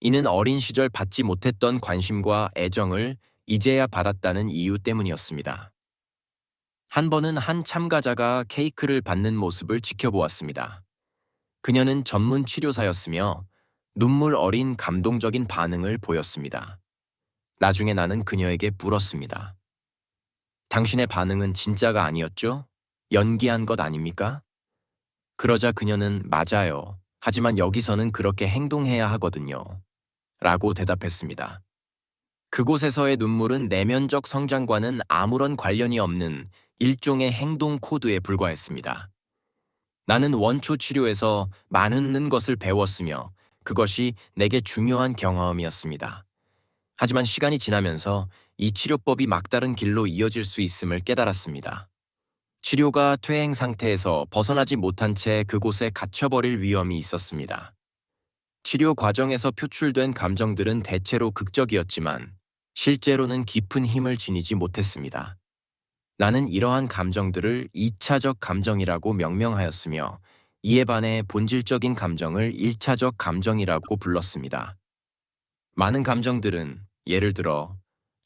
Speaker 1: 이는 어린 시절 받지 못했던 관심과 애정을 이제야 받았다는 이유 때문이었습니다. 한 번은 한 참가자가 케이크를 받는 모습을 지켜보았습니다. 그녀는 전문 치료사였으며 눈물 어린 감동적인 반응을 보였습니다. 나중에 나는 그녀에게 물었습니다. 당신의 반응은 진짜가 아니었죠? 연기한 것 아닙니까? 그러자 그녀는 맞아요. 하지만 여기서는 그렇게 행동해야 하거든요. 라고 대답했습니다. 그곳에서의 눈물은 내면적 성장과는 아무런 관련이 없는 일종의 행동 코드에 불과했습니다. 나는 원초 치료에서 많은 것을 배웠으며 그것이 내게 중요한 경험이었습니다. 하지만 시간이 지나면서 이 치료법이 막다른 길로 이어질 수 있음을 깨달았습니다. 치료가 퇴행 상태에서 벗어나지 못한 채 그곳에 갇혀버릴 위험이 있었습니다. 치료 과정에서 표출된 감정들은 대체로 극적이었지만 실제로는 깊은 힘을 지니지 못했습니다. 나는 이러한 감정들을 2차적 감정이라고 명명하였으며 이에 반해 본질적인 감정을 1차적 감정이라고 불렀습니다. 많은 감정들은 예를 들어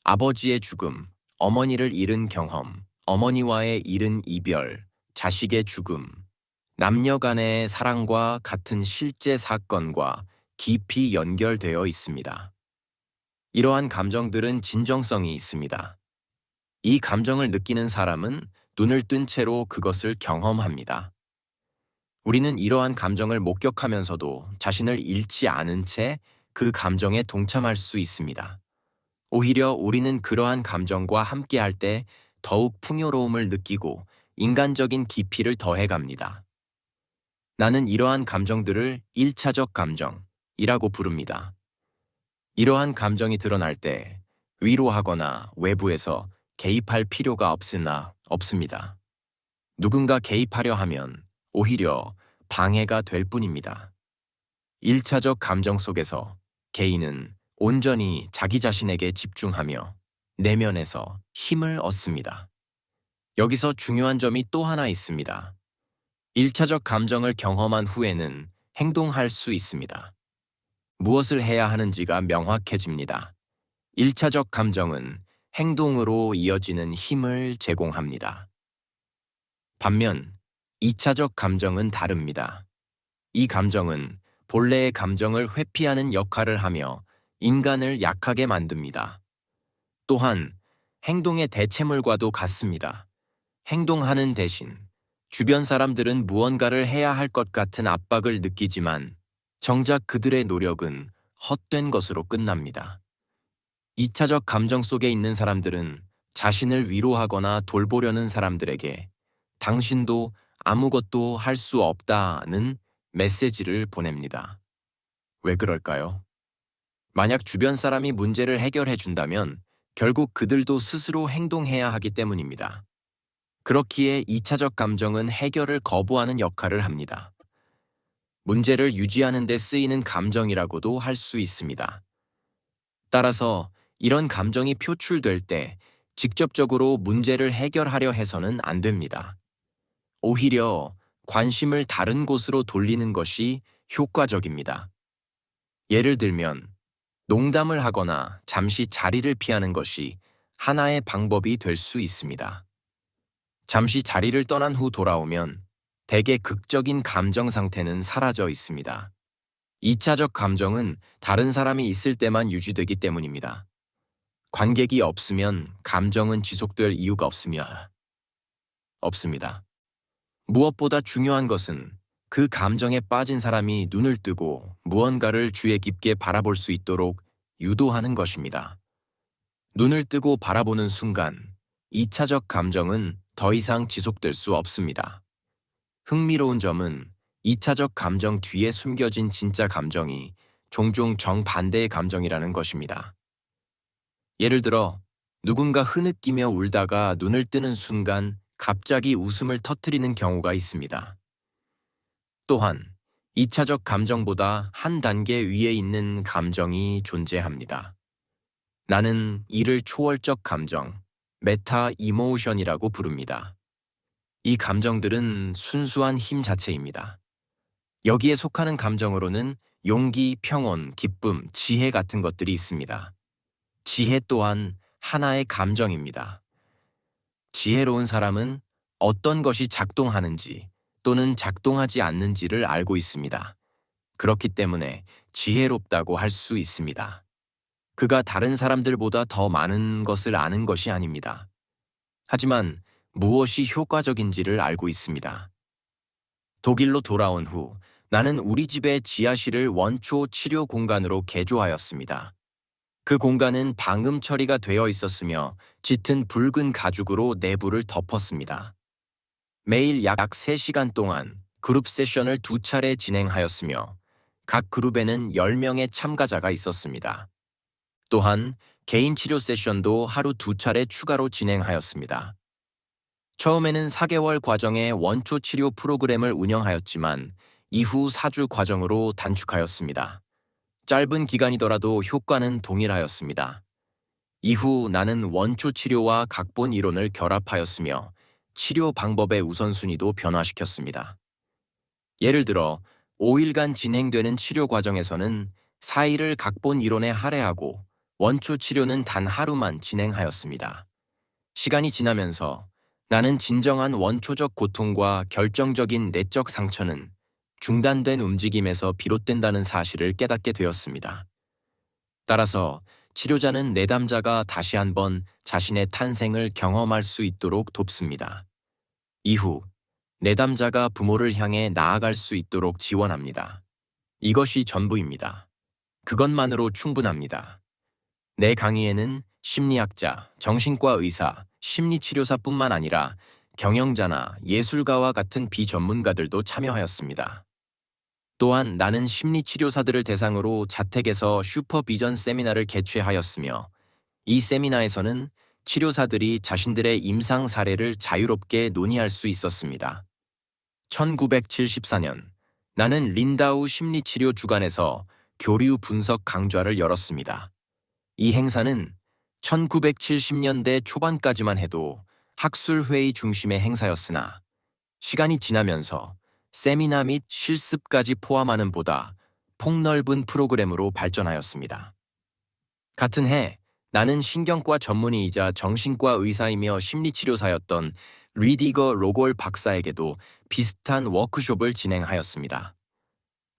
Speaker 1: 아버지의 죽음, 어머니를 잃은 경험, 어머니와의 이른 이별, 자식의 죽음, 남녀 간의 사랑과 같은 실제 사건과 깊이 연결되어 있습니다. 이러한 감정들은 진정성이 있습니다. 이 감정을 느끼는 사람은 눈을 뜬 채로 그것을 경험합니다. 우리는 이러한 감정을 목격하면서도 자신을 잃지 않은 채 그 감정에 동참할 수 있습니다. 오히려 우리는 그러한 감정과 함께할 때 더욱 풍요로움을 느끼고 인간적인 깊이를 더해갑니다. 나는 이러한 감정들을 1차적 감정이라고 부릅니다. 이러한 감정이 드러날 때 위로하거나 외부에서 개입할 필요가 없습니다. 누군가 개입하려 하면 오히려 방해가 될 뿐입니다. 1차적 감정 속에서 개인은 온전히 자기 자신에게 집중하며 내면에서 힘을 얻습니다. 여기서 중요한 점이 또 하나 있습니다. 1차적 감정을 경험한 후에는 행동할 수 있습니다. 무엇을 해야 하는지가 명확해집니다. 1차적 감정은 행동으로 이어지는 힘을 제공합니다. 반면 2차적 감정은 다릅니다. 이 감정은 본래의 감정을 회피하는 역할을 하며 인간을 약하게 만듭니다. 또한 행동의 대체물과도 같습니다. 행동하는 대신 주변 사람들은 무언가를 해야 할 것 같은 압박을 느끼지만 정작 그들의 노력은 헛된 것으로 끝납니다. 2차적 감정 속에 있는 사람들은 자신을 위로하거나 돌보려는 사람들에게 당신도 아무것도 할 수 없다는 메시지를 보냅니다. 왜 그럴까요? 만약 주변 사람이 문제를 해결해 준다면 결국 그들도 스스로 행동해야 하기 때문입니다. 그렇기에 2차적 감정은 해결을 거부하는 역할을 합니다. 문제를 유지하는 데 쓰이는 감정이라고도 할 수 있습니다. 따라서 이런 감정이 표출될 때 직접적으로 문제를 해결하려 해서는 안 됩니다. 오히려 관심을 다른 곳으로 돌리는 것이 효과적입니다. 예를 들면 농담을 하거나 잠시 자리를 피하는 것이 하나의 방법이 될 수 있습니다. 잠시 자리를 떠난 후 돌아오면 대개 극적인 감정 상태는 사라져 있습니다. 2차적 감정은 다른 사람이 있을 때만 유지되기 때문입니다. 관객이 없으면 감정은 지속될 이유가 없습니다. 무엇보다 중요한 것은 그 감정에 빠진 사람이 눈을 뜨고 무언가를 주의 깊게 바라볼 수 있도록 유도하는 것입니다. 눈을 뜨고 바라보는 순간 2차적 감정은 더 이상 지속될 수 없습니다. 흥미로운 점은 2차적 감정 뒤에 숨겨진 진짜 감정이 종종 정반대의 감정이라는 것입니다. 예를 들어 누군가 흐느끼며 울다가 눈을 뜨는 순간 갑자기 웃음을 터뜨리는 경우가 있습니다. 또한 2차적 감정보다 한 단계 위에 있는 감정이 존재합니다. 나는 이를 초월적 감정, 메타 이모션이라고 부릅니다. 이 감정들은 순수한 힘 자체입니다. 여기에 속하는 감정으로는 용기, 평온, 기쁨, 지혜 같은 것들이 있습니다. 지혜 또한 하나의 감정입니다. 지혜로운 사람은 어떤 것이 작동하는지 또는 작동하지 않는지를 알고 있습니다. 그렇기 때문에 지혜롭다고 할 수 있습니다. 그가 다른 사람들보다 더 많은 것을 아는 것이 아닙니다. 하지만 무엇이 효과적인지를 알고 있습니다. 독일로 돌아온 후 나는 우리 집의 지하실을 원초 치료 공간으로 개조하였습니다. 그 공간은 방음 처리가 되어 있었으며 짙은 붉은 가죽으로 내부를 덮었습니다. 매일 약 3시간 동안 그룹 세션을 2차례 진행하였으며 각 그룹에는 10명의 참가자가 있었습니다. 또한 개인 치료 세션도 하루 2차례 추가로 진행하였습니다. 처음에는 4개월 과정의 원초 치료 프로그램을 운영하였지만 이후 4주 과정으로 단축하였습니다. 짧은 기간이더라도 효과는 동일하였습니다. 이후 나는 원초 치료와 각본 이론을 결합하였으며 치료 방법의 우선순위도 변화시켰습니다. 예를 들어 5일간 진행되는 치료 과정에서는 4일을 각본 이론에 할애하고 원초 치료는 단 하루만 진행하였습니다. 시간이 지나면서 나는 진정한 원초적 고통과 결정적인 내적 상처는 중단된 움직임에서 비롯된다는 사실을 깨닫게 되었습니다. 따라서 치료자는 내담자가 다시 한번 자신의 탄생을 경험할 수 있도록 돕습니다. 이후 내담자가 부모를 향해 나아갈 수 있도록 지원합니다. 이것이 전부입니다. 그것만으로 충분합니다. 내 강의에는 심리학자, 정신과 의사, 심리치료사뿐만 아니라 경영자나 예술가와 같은 비전문가들도 참여하였습니다. 또한 나는 심리치료사들을 대상으로 자택에서 슈퍼비전 세미나를 개최하였으며 이 세미나에서는 치료사들이 자신들의 임상 사례를 자유롭게 논의할 수 있었습니다. 1974년 나는 린다우 심리치료 주간에서 교류 분석 강좌를 열었습니다. 이 행사는 1970년대 초반까지만 해도 학술회의 중심의 행사였으나 시간이 지나면서 세미나 및 실습까지 포함하는 보다 폭넓은 프로그램으로 발전하였습니다. 같은 해 나는 신경과 전문의이자 정신과 의사이며 심리치료사였던 리디거 로골 박사에게도 비슷한 워크숍을 진행하였습니다.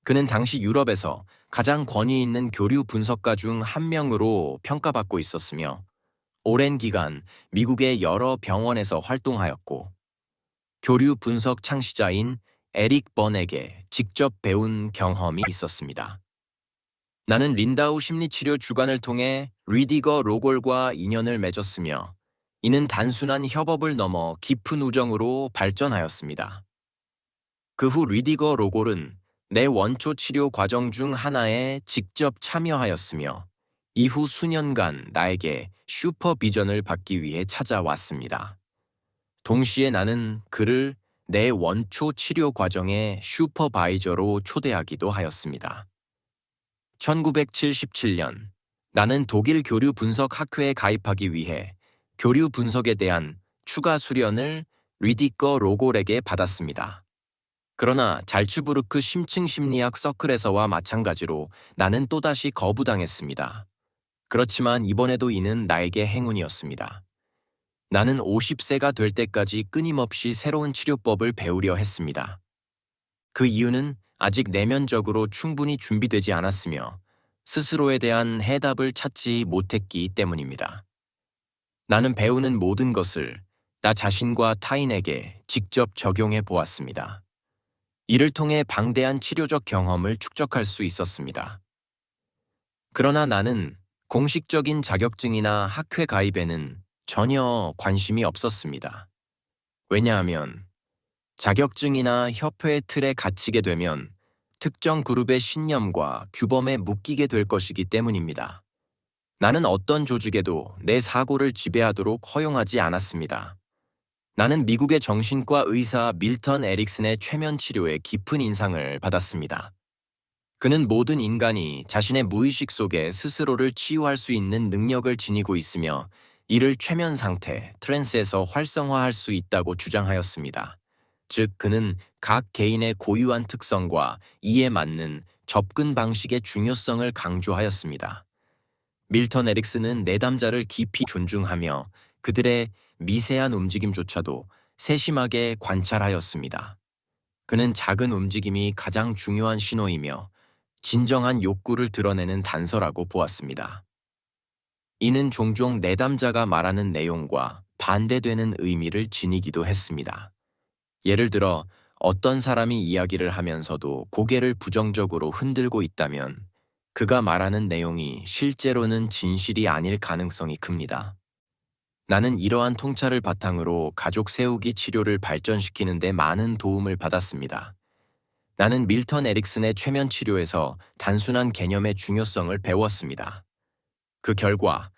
Speaker 1: 그는 당시 유럽에서 가장 권위 있는 교류 분석가 중 한 명으로 평가받고 있었으며 오랜 기간 미국의 여러 병원에서 활동하였고 교류 분석 창시자인 에릭 번에게 직접 배운 경험이 있었습니다. 나는 린다우 심리치료 주간을 통해 리디거 로골과 인연을 맺었으며 이는 단순한 협업을 넘어 깊은 우정으로 발전하였습니다. 그 후 리디거 로골은 내 원초 치료 과정 중 하나에 직접 참여하였으며 이후 수년간 나에게 슈퍼비전을 받기 위해 찾아왔습니다. 동시에 나는 그를 내 원초 치료 과정의 슈퍼바이저로 초대하기도 하였습니다. 1977년 나는 독일 교류 분석 학회에 가입하기 위해 교류 분석에 대한 추가 수련을 리디거 로골에게 받았습니다. 그러나 잘츠부르크 심층 심리학 서클에서와 마찬가지로 나는 또다시 거부당했습니다. 그렇지만 이번에도 이는 나에게 행운이었습니다. 나는 50세가 될 때까지 끊임없이 새로운 치료법을 배우려 했습니다. 그 이유는 아직 내면적으로 충분히 준비되지 않았으며 스스로에 대한 해답을 찾지 못했기 때문입니다. 나는 배우는 모든 것을 나 자신과 타인에게 직접 적용해 보았습니다. 이를 통해 방대한 치료적 경험을 축적할 수 있었습니다. 그러나 나는 공식적인 자격증이나 학회 가입에는 전혀 관심이 없었습니다. 왜냐하면 자격증이나 협회 틀에 갇히게 되면 특정 그룹의 신념과 규범에 묶이게 될 것이기 때문입니다. 나는 어떤 조직에도 내 사고를 지배하도록 허용하지 않았습니다. 나는 미국의 정신과 의사 밀턴 에릭슨의 최면 치료에 깊은 인상을 받았습니다. 그는 모든 인간이 자신의 무의식 속에 스스로를 치유할 수 있는 능력을 지니고 있으며 이를 최면 상태, 트랜스에서 활성화할 수 있다고 주장하였습니다. 즉, 그는 각 개인의 고유한 특성과 이에 맞는 접근 방식의 중요성을 강조하였습니다. 밀턴 에릭슨은 내담자를 깊이 존중하며 그들의 미세한 움직임조차도 세심하게 관찰하였습니다. 그는 작은 움직임이 가장 중요한 신호이며 진정한 욕구를 드러내는 단서라고 보았습니다. 이는 종종 내담자가 말하는 내용과 반대되는 의미를 지니기도 했습니다. 예를 들어 어떤 사람이 이야기를 하면서도 고개를 부정적으로 흔들고 있다면 그가 말하는 내용이 실제로는 진실이 아닐 가능성이 큽니다. 나는 이러한 통찰을 바탕으로 가족 세우기 치료를 발전시키는 데 많은 도움을 받았습니다. 나는 밀턴 에릭슨의 최면 치료에서 단순한 개념의 중요성을 배웠습니다. 그 결과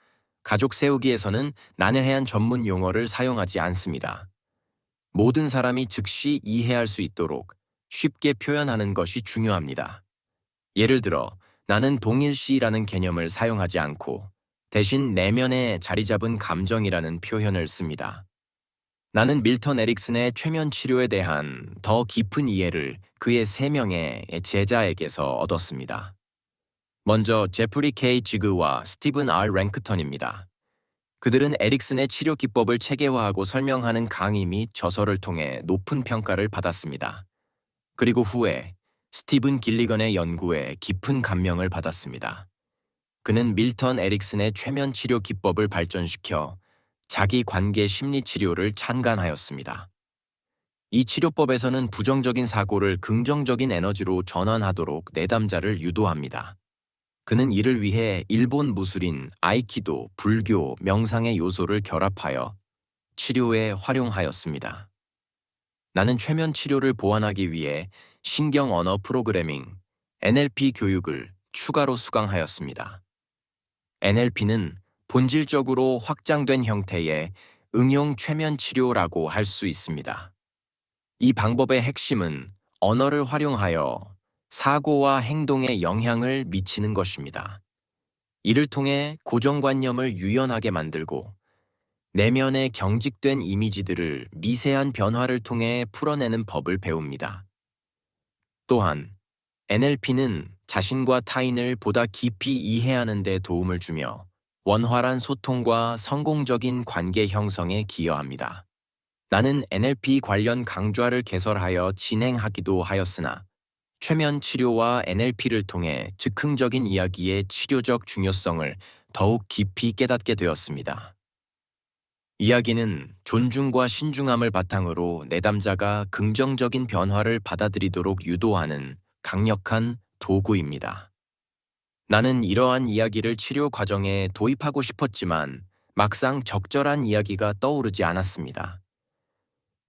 Speaker 1: 가족 세우기에서는 난해한 전문 용어를 사용하지 않습니다. 모든 사람이 즉시 이해할 수 있도록 쉽게 표현하는 것이 중요합니다. 예를 들어 나는 동일시라는 개념을 사용하지 않고 대신 내면에 자리 잡은 감정이라는 표현을 씁니다. 나는 밀턴 에릭슨의 최면 치료에 대한 더 깊은 이해를 그의 3명의 제자에게서 얻었습니다. 먼저 제프리 K. 지그와 스티븐 R. 랭크턴입니다. 그들은 에릭슨의 치료 기법을 체계화하고 설명하는 강의 및 저서를 통해 높은 평가를 받았습니다. 그리고 후에 스티븐 길리건의 연구에 깊은 감명을 받았습니다. 그는 밀턴 에릭슨의 최면 치료 기법을 발전시켜 자기 관계 심리 치료를 찬간하였습니다. 이 치료법에서는 부정적인 사고를 긍정적인 에너지로 전환하도록 내담자를 유도합니다. 그는 이를 위해 일본 무술인 아이키도, 불교, 명상의 요소를 결합하여 치료에 활용하였습니다. 나는 최면 치료를 보완하기 위해 신경 언어 프로그래밍, NLP 교육을 추가로 수강하였습니다. NLP는 본질적으로 확장된 형태의 응용 최면 치료라고 할 수 있습니다. 이 방법의 핵심은 언어를 활용하여 사고와 행동에 영향을 미치는 것입니다. 이를 통해 고정관념을 유연하게 만들고 내면의 경직된 이미지들을 미세한 변화를 통해 풀어내는 법을 배웁니다. 또한 NLP는 자신과 타인을 보다 깊이 이해하는 데 도움을 주며 원활한 소통과 성공적인 관계 형성에 기여합니다. 나는 NLP 관련 강좌를 개설하여 진행하기도 하였으나 최면 치료와 NLP를 통해 즉흥적인 이야기의 치료적 중요성을 더욱 깊이 깨닫게 되었습니다. 이야기는 존중과 신중함을 바탕으로 내담자가 긍정적인 변화를 받아들이도록 유도하는 강력한 도구입니다. 나는 이러한 이야기를 치료 과정에 도입하고 싶었지만 막상 적절한 이야기가 떠오르지 않았습니다.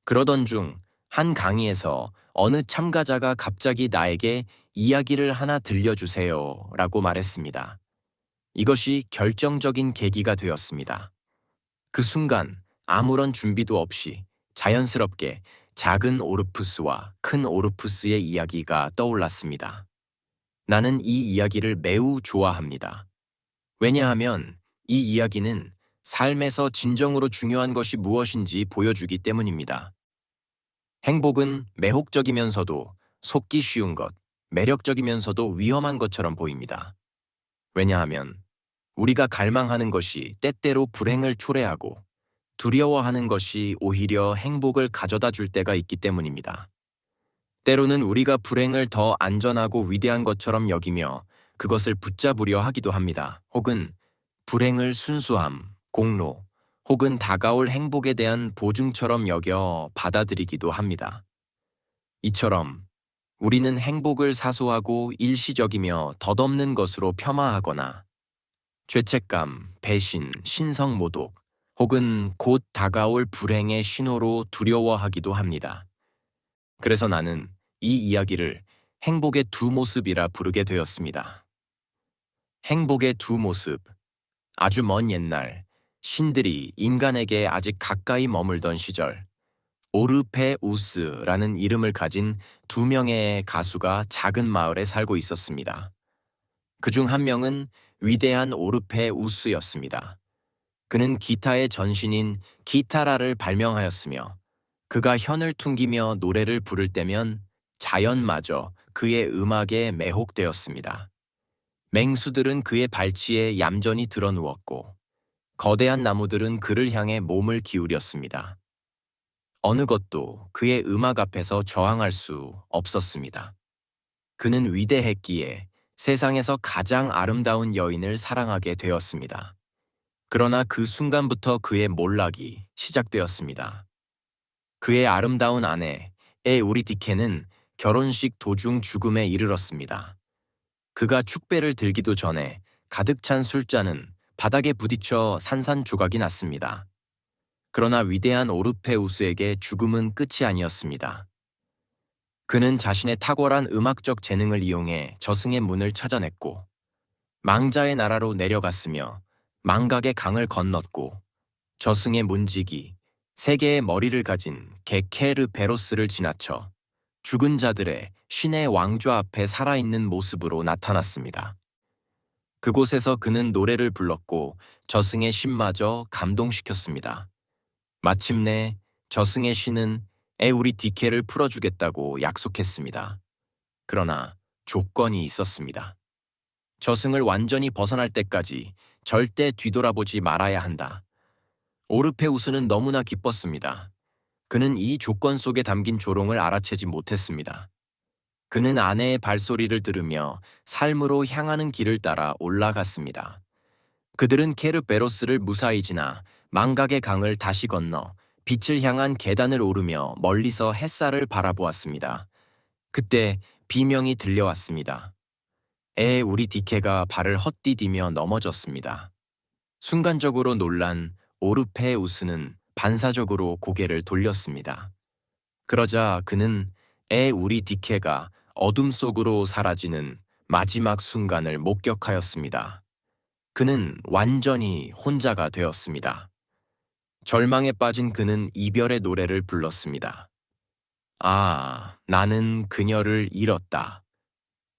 Speaker 1: 그러던 중 한 강의에서 어느 참가자가 갑자기 나에게 이야기를 하나 들려주세요 라고 말했습니다. 이것이 결정적인 계기가 되었습니다. 그 순간 아무런 준비도 없이 자연스럽게 작은 오르푸스와 큰 오르푸스의 이야기가 떠올랐습니다. 나는 이 이야기를 매우 좋아합니다. 왜냐하면 이 이야기는 삶에서 진정으로 중요한 것이 무엇인지 보여주기 때문입니다. 행복은 매혹적이면서도 속기 쉬운 것, 매력적이면서도 위험한 것처럼 보입니다. 왜냐하면 우리가 갈망하는 것이 때때로 불행을 초래하고 두려워하는 것이 오히려 행복을 가져다 줄 때가 있기 때문입니다. 때로는 우리가 불행을 더 안전하고 위대한 것처럼 여기며 그것을 붙잡으려 하기도 합니다. 혹은 불행을 순수함, 공로, 혹은 다가올 행복에 대한 보증처럼 여겨 받아들이기도 합니다. 이처럼 우리는 행복을 사소하고 일시적이며 덧없는 것으로 폄하하거나 죄책감, 배신, 신성모독 혹은 곧 다가올 불행의 신호로 두려워하기도 합니다. 그래서 나는 이 이야기를 행복의 두 모습이라 부르게 되었습니다. 행복의 두 모습. 아주 먼 옛날, 신들이 인간에게 아직 가까이 머물던 시절, 오르페우스라는 이름을 가진 두 명의 가수가 작은 마을에 살고 있었습니다. 그중 한 명은 위대한 오르페우스였습니다. 그는 기타의 전신인 기타라를 발명하였으며 그가 현을 퉁기며 노래를 부를 때면 자연마저 그의 음악에 매혹되었습니다. 맹수들은 그의 발치에 얌전히 드러누웠고 거대한 나무들은 그를 향해 몸을 기울였습니다. 어느 것도 그의 음악 앞에서 저항할 수 없었습니다. 그는 위대했기에 세상에서 가장 아름다운 여인을 사랑하게 되었습니다. 그러나 그 순간부터 그의 몰락이 시작되었습니다. 그의 아름다운 아내, 에우리디케는 결혼식 도중 죽음에 이르렀습니다. 그가 축배를 들기도 전에 가득 찬 술잔은 바닥에 부딪혀 산산조각이 났습니다. 그러나 위대한 오르페우스에게 죽음은 끝이 아니었습니다. 그는 자신의 탁월한 음악적 재능을 이용해 저승의 문을 찾아냈고 망자의 나라로 내려갔으며 망각의 강을 건넜고 저승의 문지기, 세 개의 머리를 가진 게케르베로스를 지나쳐 죽은 자들의 신의 왕좌 앞에 살아있는 모습으로 나타났습니다. 그곳에서 그는 노래를 불렀고 저승의 신마저 감동시켰습니다. 마침내 저승의 신은 에우리디케를 풀어주겠다고 약속했습니다. 그러나 조건이 있었습니다. 저승을 완전히 벗어날 때까지 절대 뒤돌아보지 말아야 한다. 오르페우스는 너무나 기뻤습니다. 그는 이 조건 속에 담긴 조롱을 알아채지 못했습니다. 그는 아내의 발소리를 들으며 삶으로 향하는 길을 따라 올라갔습니다. 그들은 케르베로스를 무사히 지나 망각의 강을 다시 건너 빛을 향한 계단을 오르며 멀리서 햇살을 바라보았습니다. 그때 비명이 들려왔습니다. 우리 디케가 발을 헛디디며 넘어졌습니다. 순간적으로 놀란 오르페우스는 반사적으로 고개를 돌렸습니다. 그러자 그는 우리 디케가 어둠 속으로 사라지는 마지막 순간을 목격하였습니다. 그는 완전히 혼자가 되었습니다. 절망에 빠진 그는 이별의 노래를 불렀습니다. 아, 나는 그녀를 잃었다.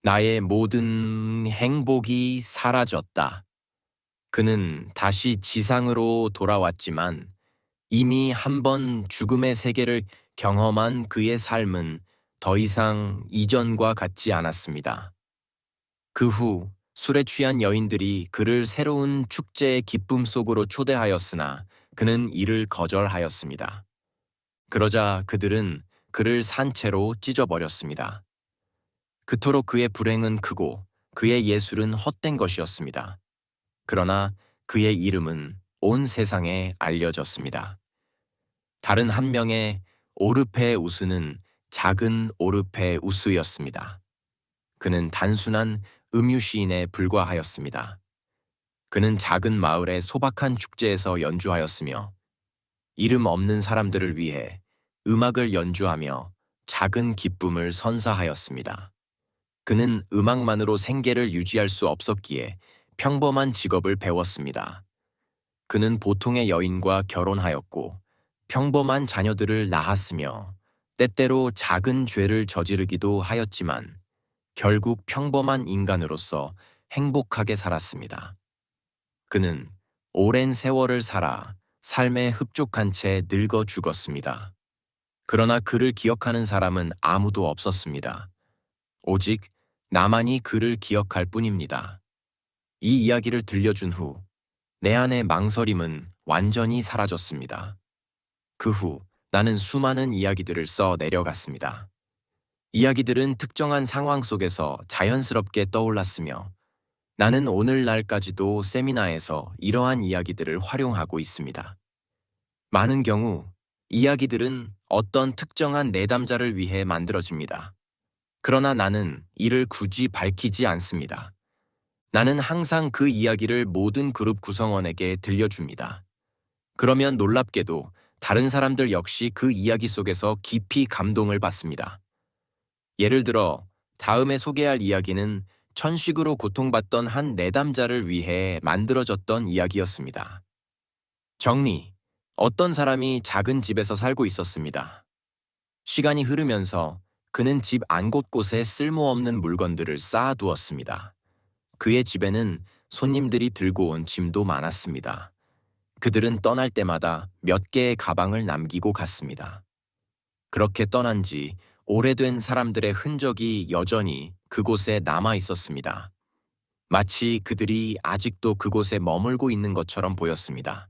Speaker 1: 나의 모든 행복이 사라졌다. 그는 다시 지상으로 돌아왔지만 이미 한 번 죽음의 세계를 경험한 그의 삶은 더 이상 이전과 같지 않았습니다. 그 후 술에 취한 여인들이 그를 새로운 축제의 기쁨 속으로 초대하였으나 그는 이를 거절하였습니다. 그러자 그들은 그를 산채로 찢어버렸습니다. 그토록 그의 불행은 크고 그의 예술은 헛된 것이었습니다. 그러나 그의 이름은 온 세상에 알려졌습니다. 다른 한 명의 오르페우스는 작은 오르페우스였습니다. 그는 단순한 음유시인에 불과하였습니다. 그는 작은 마을의 소박한 축제에서 연주하였으며 이름 없는 사람들을 위해 음악을 연주하며 작은 기쁨을 선사하였습니다. 그는 음악만으로 생계를 유지할 수 없었기에 평범한 직업을 배웠습니다. 그는 보통의 여인과 결혼하였고 평범한 자녀들을 낳았으며 때때로 작은 죄를 저지르기도 하였지만 결국 평범한 인간으로서 행복하게 살았습니다. 그는 오랜 세월을 살아 삶에 흡족한 채 늙어 죽었습니다. 그러나 그를 기억하는 사람은 아무도 없었습니다. 오직 나만이 그를 기억할 뿐입니다. 이 이야기를 들려준 후 내 안의 망설임은 완전히 사라졌습니다. 그 후 나는 수많은 이야기들을 써 내려갔습니다. 이야기들은 특정한 상황 속에서 자연스럽게 떠올랐으며 나는 오늘날까지도 세미나에서 이러한 이야기들을 활용하고 있습니다. 많은 경우 이야기들은 어떤 특정한 내담자를 위해 만들어집니다. 그러나 나는 이를 굳이 밝히지 않습니다. 나는 항상 그 이야기를 모든 그룹 구성원에게 들려줍니다. 그러면 놀랍게도 다른 사람들 역시 그 이야기 속에서 깊이 감동을 받습니다. 예를 들어, 다음에 소개할 이야기는 천식으로 고통받던 한 내담자를 위해 만들어졌던 이야기였습니다. 정리. 어떤 사람이 작은 집에서 살고 있었습니다. 시간이 흐르면서 그는 집 안 곳곳에 쓸모없는 물건들을 쌓아두었습니다. 그의 집에는 손님들이 들고 온 짐도 많았습니다. 그들은 떠날 때마다 몇 개의 가방을 남기고 갔습니다. 그렇게 떠난 지 오래된 사람들의 흔적이 여전히 그곳에 남아 있었습니다. 마치 그들이 아직도 그곳에 머물고 있는 것처럼 보였습니다.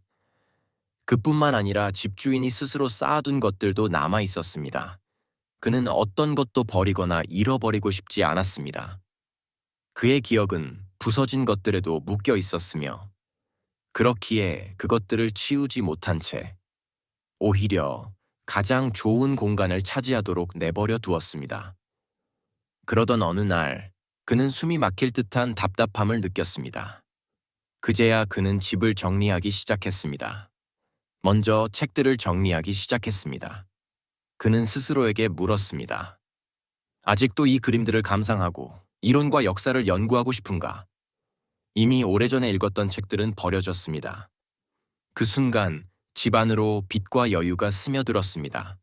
Speaker 1: 그뿐만 아니라 집주인이 스스로 쌓아둔 것들도 남아 있었습니다. 그는 어떤 것도 버리거나 잃어버리고 싶지 않았습니다. 그의 기억은 부서진 것들에도 묶여 있었으며, 그렇기에 그것들을 치우지 못한 채 오히려 가장 좋은 공간을 차지하도록 내버려 두었습니다. 그러던 어느 날 그는 숨이 막힐 듯한 답답함을 느꼈습니다. 그제야 그는 집을 정리하기 시작했습니다. 먼저 책들을 정리하기 시작했습니다. 그는 스스로에게 물었습니다. 아직도 이 그림들을 감상하고 이론과 역사를 연구하고 싶은가? 이미 오래전에 읽었던 책들은 버려졌습니다. 그 순간 집 안으로 빛과 여유가 스며들었습니다.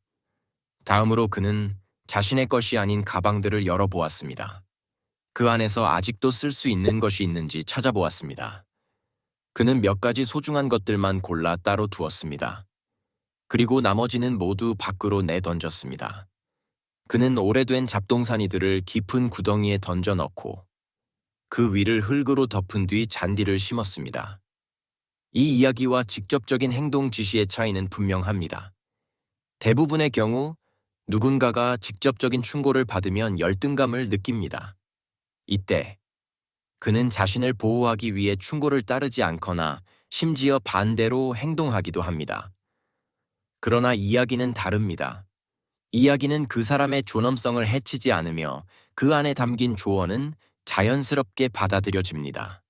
Speaker 1: 다음으로 그는 자신의 것이 아닌 가방들을 열어보았습니다. 그 안에서 아직도 쓸 수 있는 것이 있는지 찾아보았습니다. 그는 몇 가지 소중한 것들만 골라 따로 두었습니다. 그리고 나머지는 모두 밖으로 내던졌습니다. 그는 오래된 잡동사니들을 깊은 구덩이에 던져 넣고 그 위를 흙으로 덮은 뒤 잔디를 심었습니다. 이 이야기와 직접적인 행동 지시의 차이는 분명합니다. 대부분의 경우 누군가가 직접적인 충고를 받으면 열등감을 느낍니다. 이때 그는 자신을 보호하기 위해 충고를 따르지 않거나 심지어 반대로 행동하기도 합니다. 그러나 이야기는 다릅니다. 이야기는 그 사람의 존엄성을 해치지 않으며 그 안에 담긴 조언은 자연스럽게 받아들여집니다.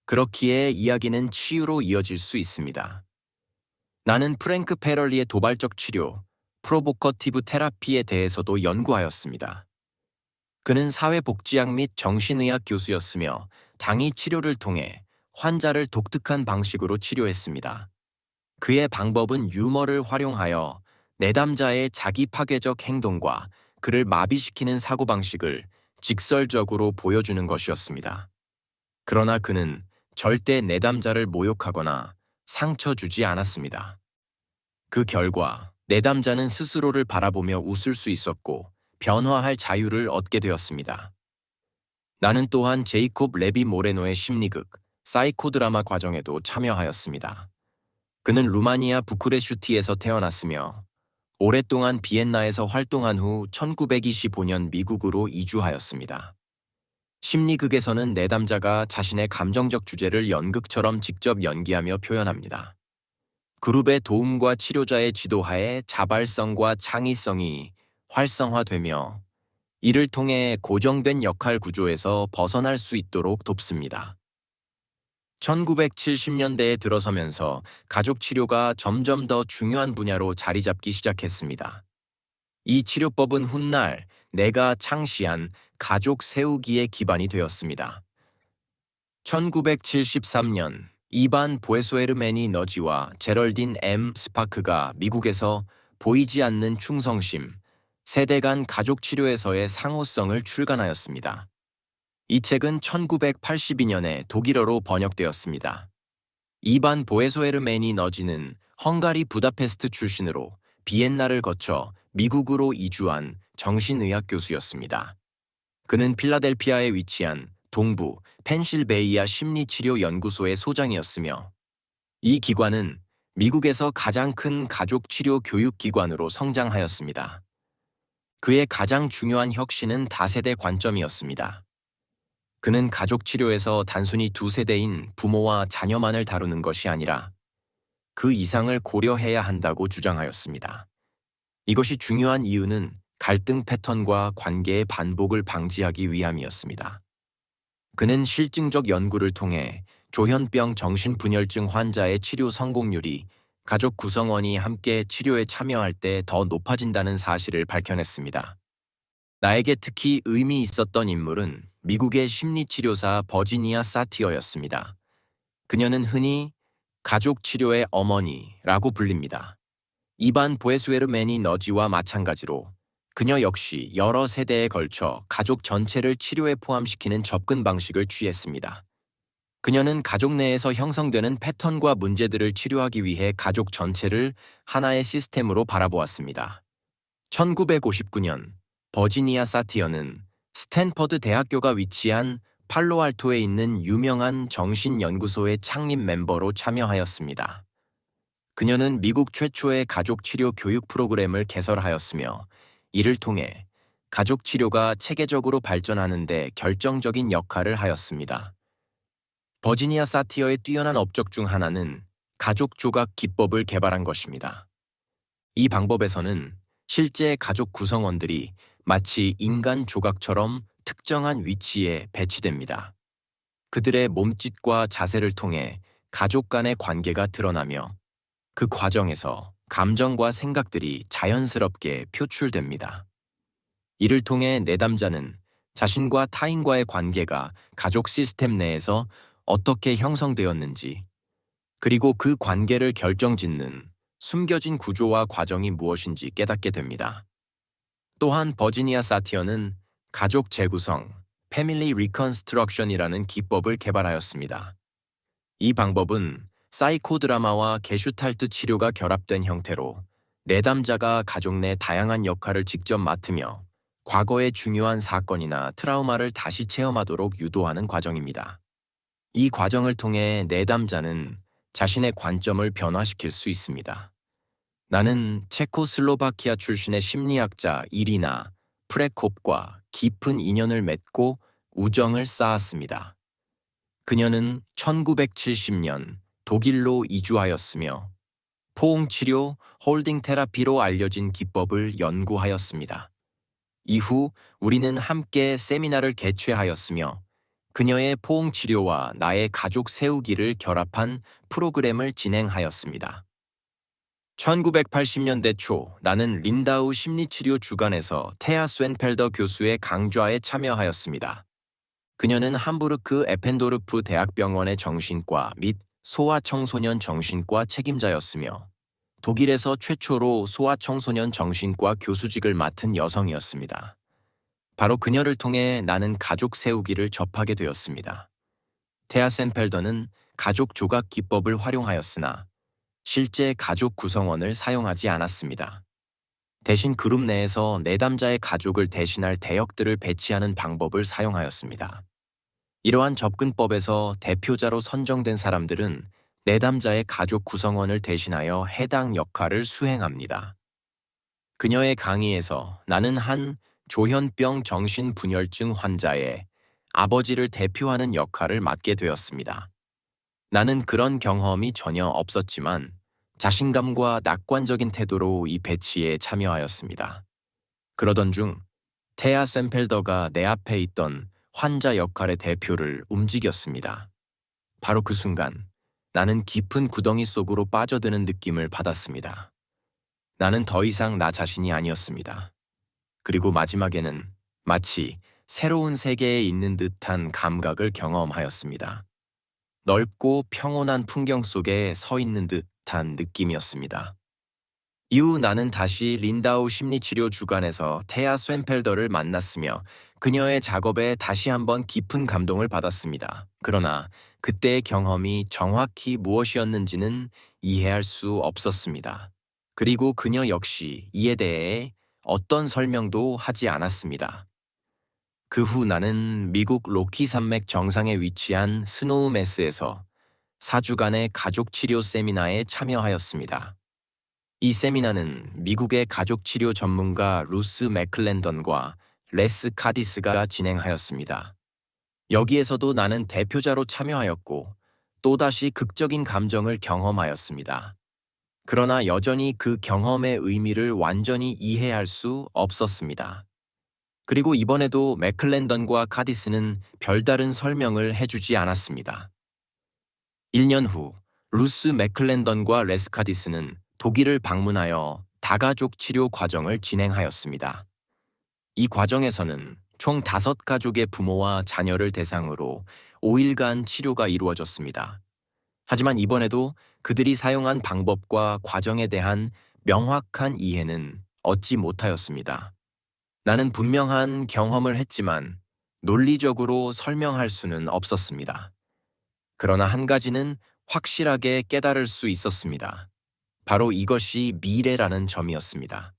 Speaker 1: 그렇기에 이야기는 치유로 이어질 수 있습니다. 나는 프랭크 페럴리의 도발적 치료, 프로보커티브 테라피에 대해서도 연구하였습니다. 그는 사회복지학 및 정신의학 교수였으며 당위 치료를 통해 환자를 독특한 방식으로 치료했습니다. 그의 방법은 유머를 활용하여 내담자의 자기 파괴적 행동과 그를 마비시키는 사고방식을 직설적으로 보여주는 것이었습니다. 그러나 그는 절대 내담자를 모욕하거나 상처 주지 않았습니다. 그 결과 내담자는 스스로를 바라보며 웃을 수 있었고 변화할 자유를 얻게 되었습니다. 나는 또한 제이콥 레비 모레노의 심리극, 사이코드라마 과정에도 참여하였습니다. 그는 루마니아 부쿠레슈티에서 태어났으며 오랫동안 비엔나에서 활동한 후 1925년 미국으로 이주하였습니다. 심리극에서는 내담자가 자신의 감정적 주제를 연극처럼 직접 연기하며 표현합니다. 그룹의 도움과 치료자의 지도하에 자발성과 창의성이 활성화되며 이를 통해 고정된 역할 구조에서 벗어날 수 있도록 돕습니다. 1970년대에 들어서면서 가족 치료가 점점 더 중요한 분야로 자리 잡기 시작했습니다. 이 치료법은 훗날 내가 창시한 가족 세우기의 기반이 되었습니다. 1973년 이반 보에소에르메니 너지와 제럴딘 M. 스파크가 미국에서 보이지 않는 충성심, 세대 간 가족 치료에서의 상호성을 출간하였습니다. 이 책은 1982년에 독일어로 번역되었습니다. 이반 보에소에르메니 너지는 헝가리 부다페스트 출신으로 비엔나를 거쳐 미국으로 이주한 정신의학 교수였습니다. 그는 필라델피아에 위치한 동부 펜실베이아 심리치료연구소의 소장이었으며 이 기관은 미국에서 가장 큰 가족치료 교육기관으로 성장하였습니다. 그의 가장 중요한 혁신은 다세대 관점이었습니다. 그는 가족치료에서 단순히 두 세대인 부모와 자녀만을 다루는 것이 아니라 그 이상을 고려해야 한다고 주장하였습니다. 이것이 중요한 이유는 갈등 패턴과 관계의 반복을 방지하기 위함이었습니다. 그는 실증적 연구를 통해 조현병 정신분열증 환자의 치료 성공률이 가족 구성원이 함께 치료에 참여할 때 더 높아진다는 사실을 밝혀냈습니다. 나에게 특히 의미 있었던 인물은 미국의 심리치료사 버지니아 사티어였습니다. 그녀는 흔히 가족 치료의 어머니라고 불립니다. 이반 보에스웨르메니 너지와 마찬가지로 그녀 역시 여러 세대에 걸쳐 가족 전체를 치료에 포함시키는 접근 방식을 취했습니다. 그녀는 가족 내에서 형성되는 패턴과 문제들을 치료하기 위해 가족 전체를 하나의 시스템으로 바라보았습니다. 1959년 버지니아 사티어는 스탠퍼드 대학교가 위치한 팔로알토에 있는 유명한 정신연구소의 창립 멤버로 참여하였습니다. 그녀는 미국 최초의 가족 치료 교육 프로그램을 개설하였으며 이를 통해 가족 치료가 체계적으로 발전하는 데 결정적인 역할을 하였습니다. 버지니아 사티어의 뛰어난 업적 중 하나는 가족 조각 기법을 개발한 것입니다. 이 방법에서는 실제 가족 구성원들이 마치 인간 조각처럼 특정한 위치에 배치됩니다. 그들의 몸짓과 자세를 통해 가족 간의 관계가 드러나며 그 과정에서 감정과 생각들이 자연스럽게 표출됩니다. 이를 통해 내담자는 자신과 타인과의 관계가 가족 시스템 내에서 어떻게 형성되었는지, 그리고 그 관계를 결정짓는 숨겨진 구조와 과정이 무엇인지 깨닫게 됩니다. 또한 버지니아 사티어는 가족 재구성, 패밀리 리컨스트럭션이라는 기법을 개발하였습니다. 이 방법은 사이코드라마와 게슈탈트 치료가 결합된 형태로 내담자가 가족 내 다양한 역할을 직접 맡으며 과거의 중요한 사건이나 트라우마를 다시 체험하도록 유도하는 과정입니다. 이 과정을 통해 내담자는 자신의 관점을 변화시킬 수 있습니다. 나는 체코슬로바키아 출신의 심리학자 이리나 프레콥과 깊은 인연을 맺고 우정을 쌓았습니다. 그녀는 1970년 독일로 이주하였으며 포옹치료, 홀딩 테라피로 알려진 기법을 연구하였습니다. 이후 우리는 함께 세미나를 개최하였으며 그녀의 포옹치료와 나의 가족 세우기를 결합한 프로그램을 진행하였습니다. 1980년대 초 나는 린다우 심리치료 주간에서 테아 스웬펠더 교수의 강좌에 참여하였습니다. 그녀는 함부르크 에펜도르프 대학병원의 정신과 및 소아청소년 정신과 책임자였으며 독일에서 최초로 소아청소년 정신과 교수직을 맡은 여성이었습니다. 바로 그녀를 통해 나는 가족 세우기를 접하게 되었습니다. 테아 스웬펠더는 가족 조각 기법을 활용하였으나 실제 가족 구성원을 사용하지 않았습니다. 대신 그룹 내에서 내담자의 가족을 대신할 대역들을 배치하는 방법을 사용하였습니다. 이러한 접근법에서 대표자로 선정된 사람들은 내담자의 가족 구성원을 대신하여 해당 역할을 수행합니다. 그녀의 강의에서 나는 한 조현병 정신분열증 환자의 아버지를 대표하는 역할을 맡게 되었습니다. 나는 그런 경험이 전혀 없었지만 자신감과 낙관적인 태도로 이 배치에 참여하였습니다. 그러던 중 테아 샘펠더가 내 앞에 있던 환자 역할의 대표를 움직였습니다. 바로 그 순간 나는 깊은 구덩이 속으로 빠져드는 느낌을 받았습니다. 나는 더 이상 나 자신이 아니었습니다. 그리고 마지막에는 마치 새로운 세계에 있는 듯한 감각을 경험하였습니다. 넓고 평온한 풍경 속에 서 있는 듯한 느낌이었습니다. 이후 나는 다시 린다우 심리치료 주간에서 테아 스웬펠더를 만났으며 그녀의 작업에 다시 한번 깊은 감동을 받았습니다. 그러나 그때의 경험이 정확히 무엇이었는지는 이해할 수 없었습니다. 그리고 그녀 역시 이에 대해 어떤 설명도 하지 않았습니다. 그 후 나는 미국 로키 산맥 정상에 위치한 스노우 메스에서 4주간의 가족 치료 세미나에 참여하였습니다. 이 세미나는 미국의 가족 치료 전문가 루스 맥클랜던과 레스 카디스가 진행하였습니다. 여기에서도 나는 대표자로 참여하였고 또다시 극적인 감정을 경험하였습니다. 그러나 여전히 그 경험의 의미를 완전히 이해할 수 없었습니다. 그리고 이번에도 맥클랜던과 카디스는 별다른 설명을 해주지 않았습니다. 1년 후, 루스 맥클랜던과 레스 카디스는 독일을 방문하여 다가족 치료 과정을 진행하였습니다. 이 과정에서는 총 5가족의 부모와 자녀를 대상으로 5일간 치료가 이루어졌습니다. 하지만 이번에도 그들이 사용한 방법과 과정에 대한 명확한 이해는 얻지 못하였습니다. 나는 분명한 경험을 했지만 논리적으로 설명할 수는 없었습니다. 그러나 한 가지는 확실하게 깨달을 수 있었습니다. 바로 이것이 미래라는 점이었습니다.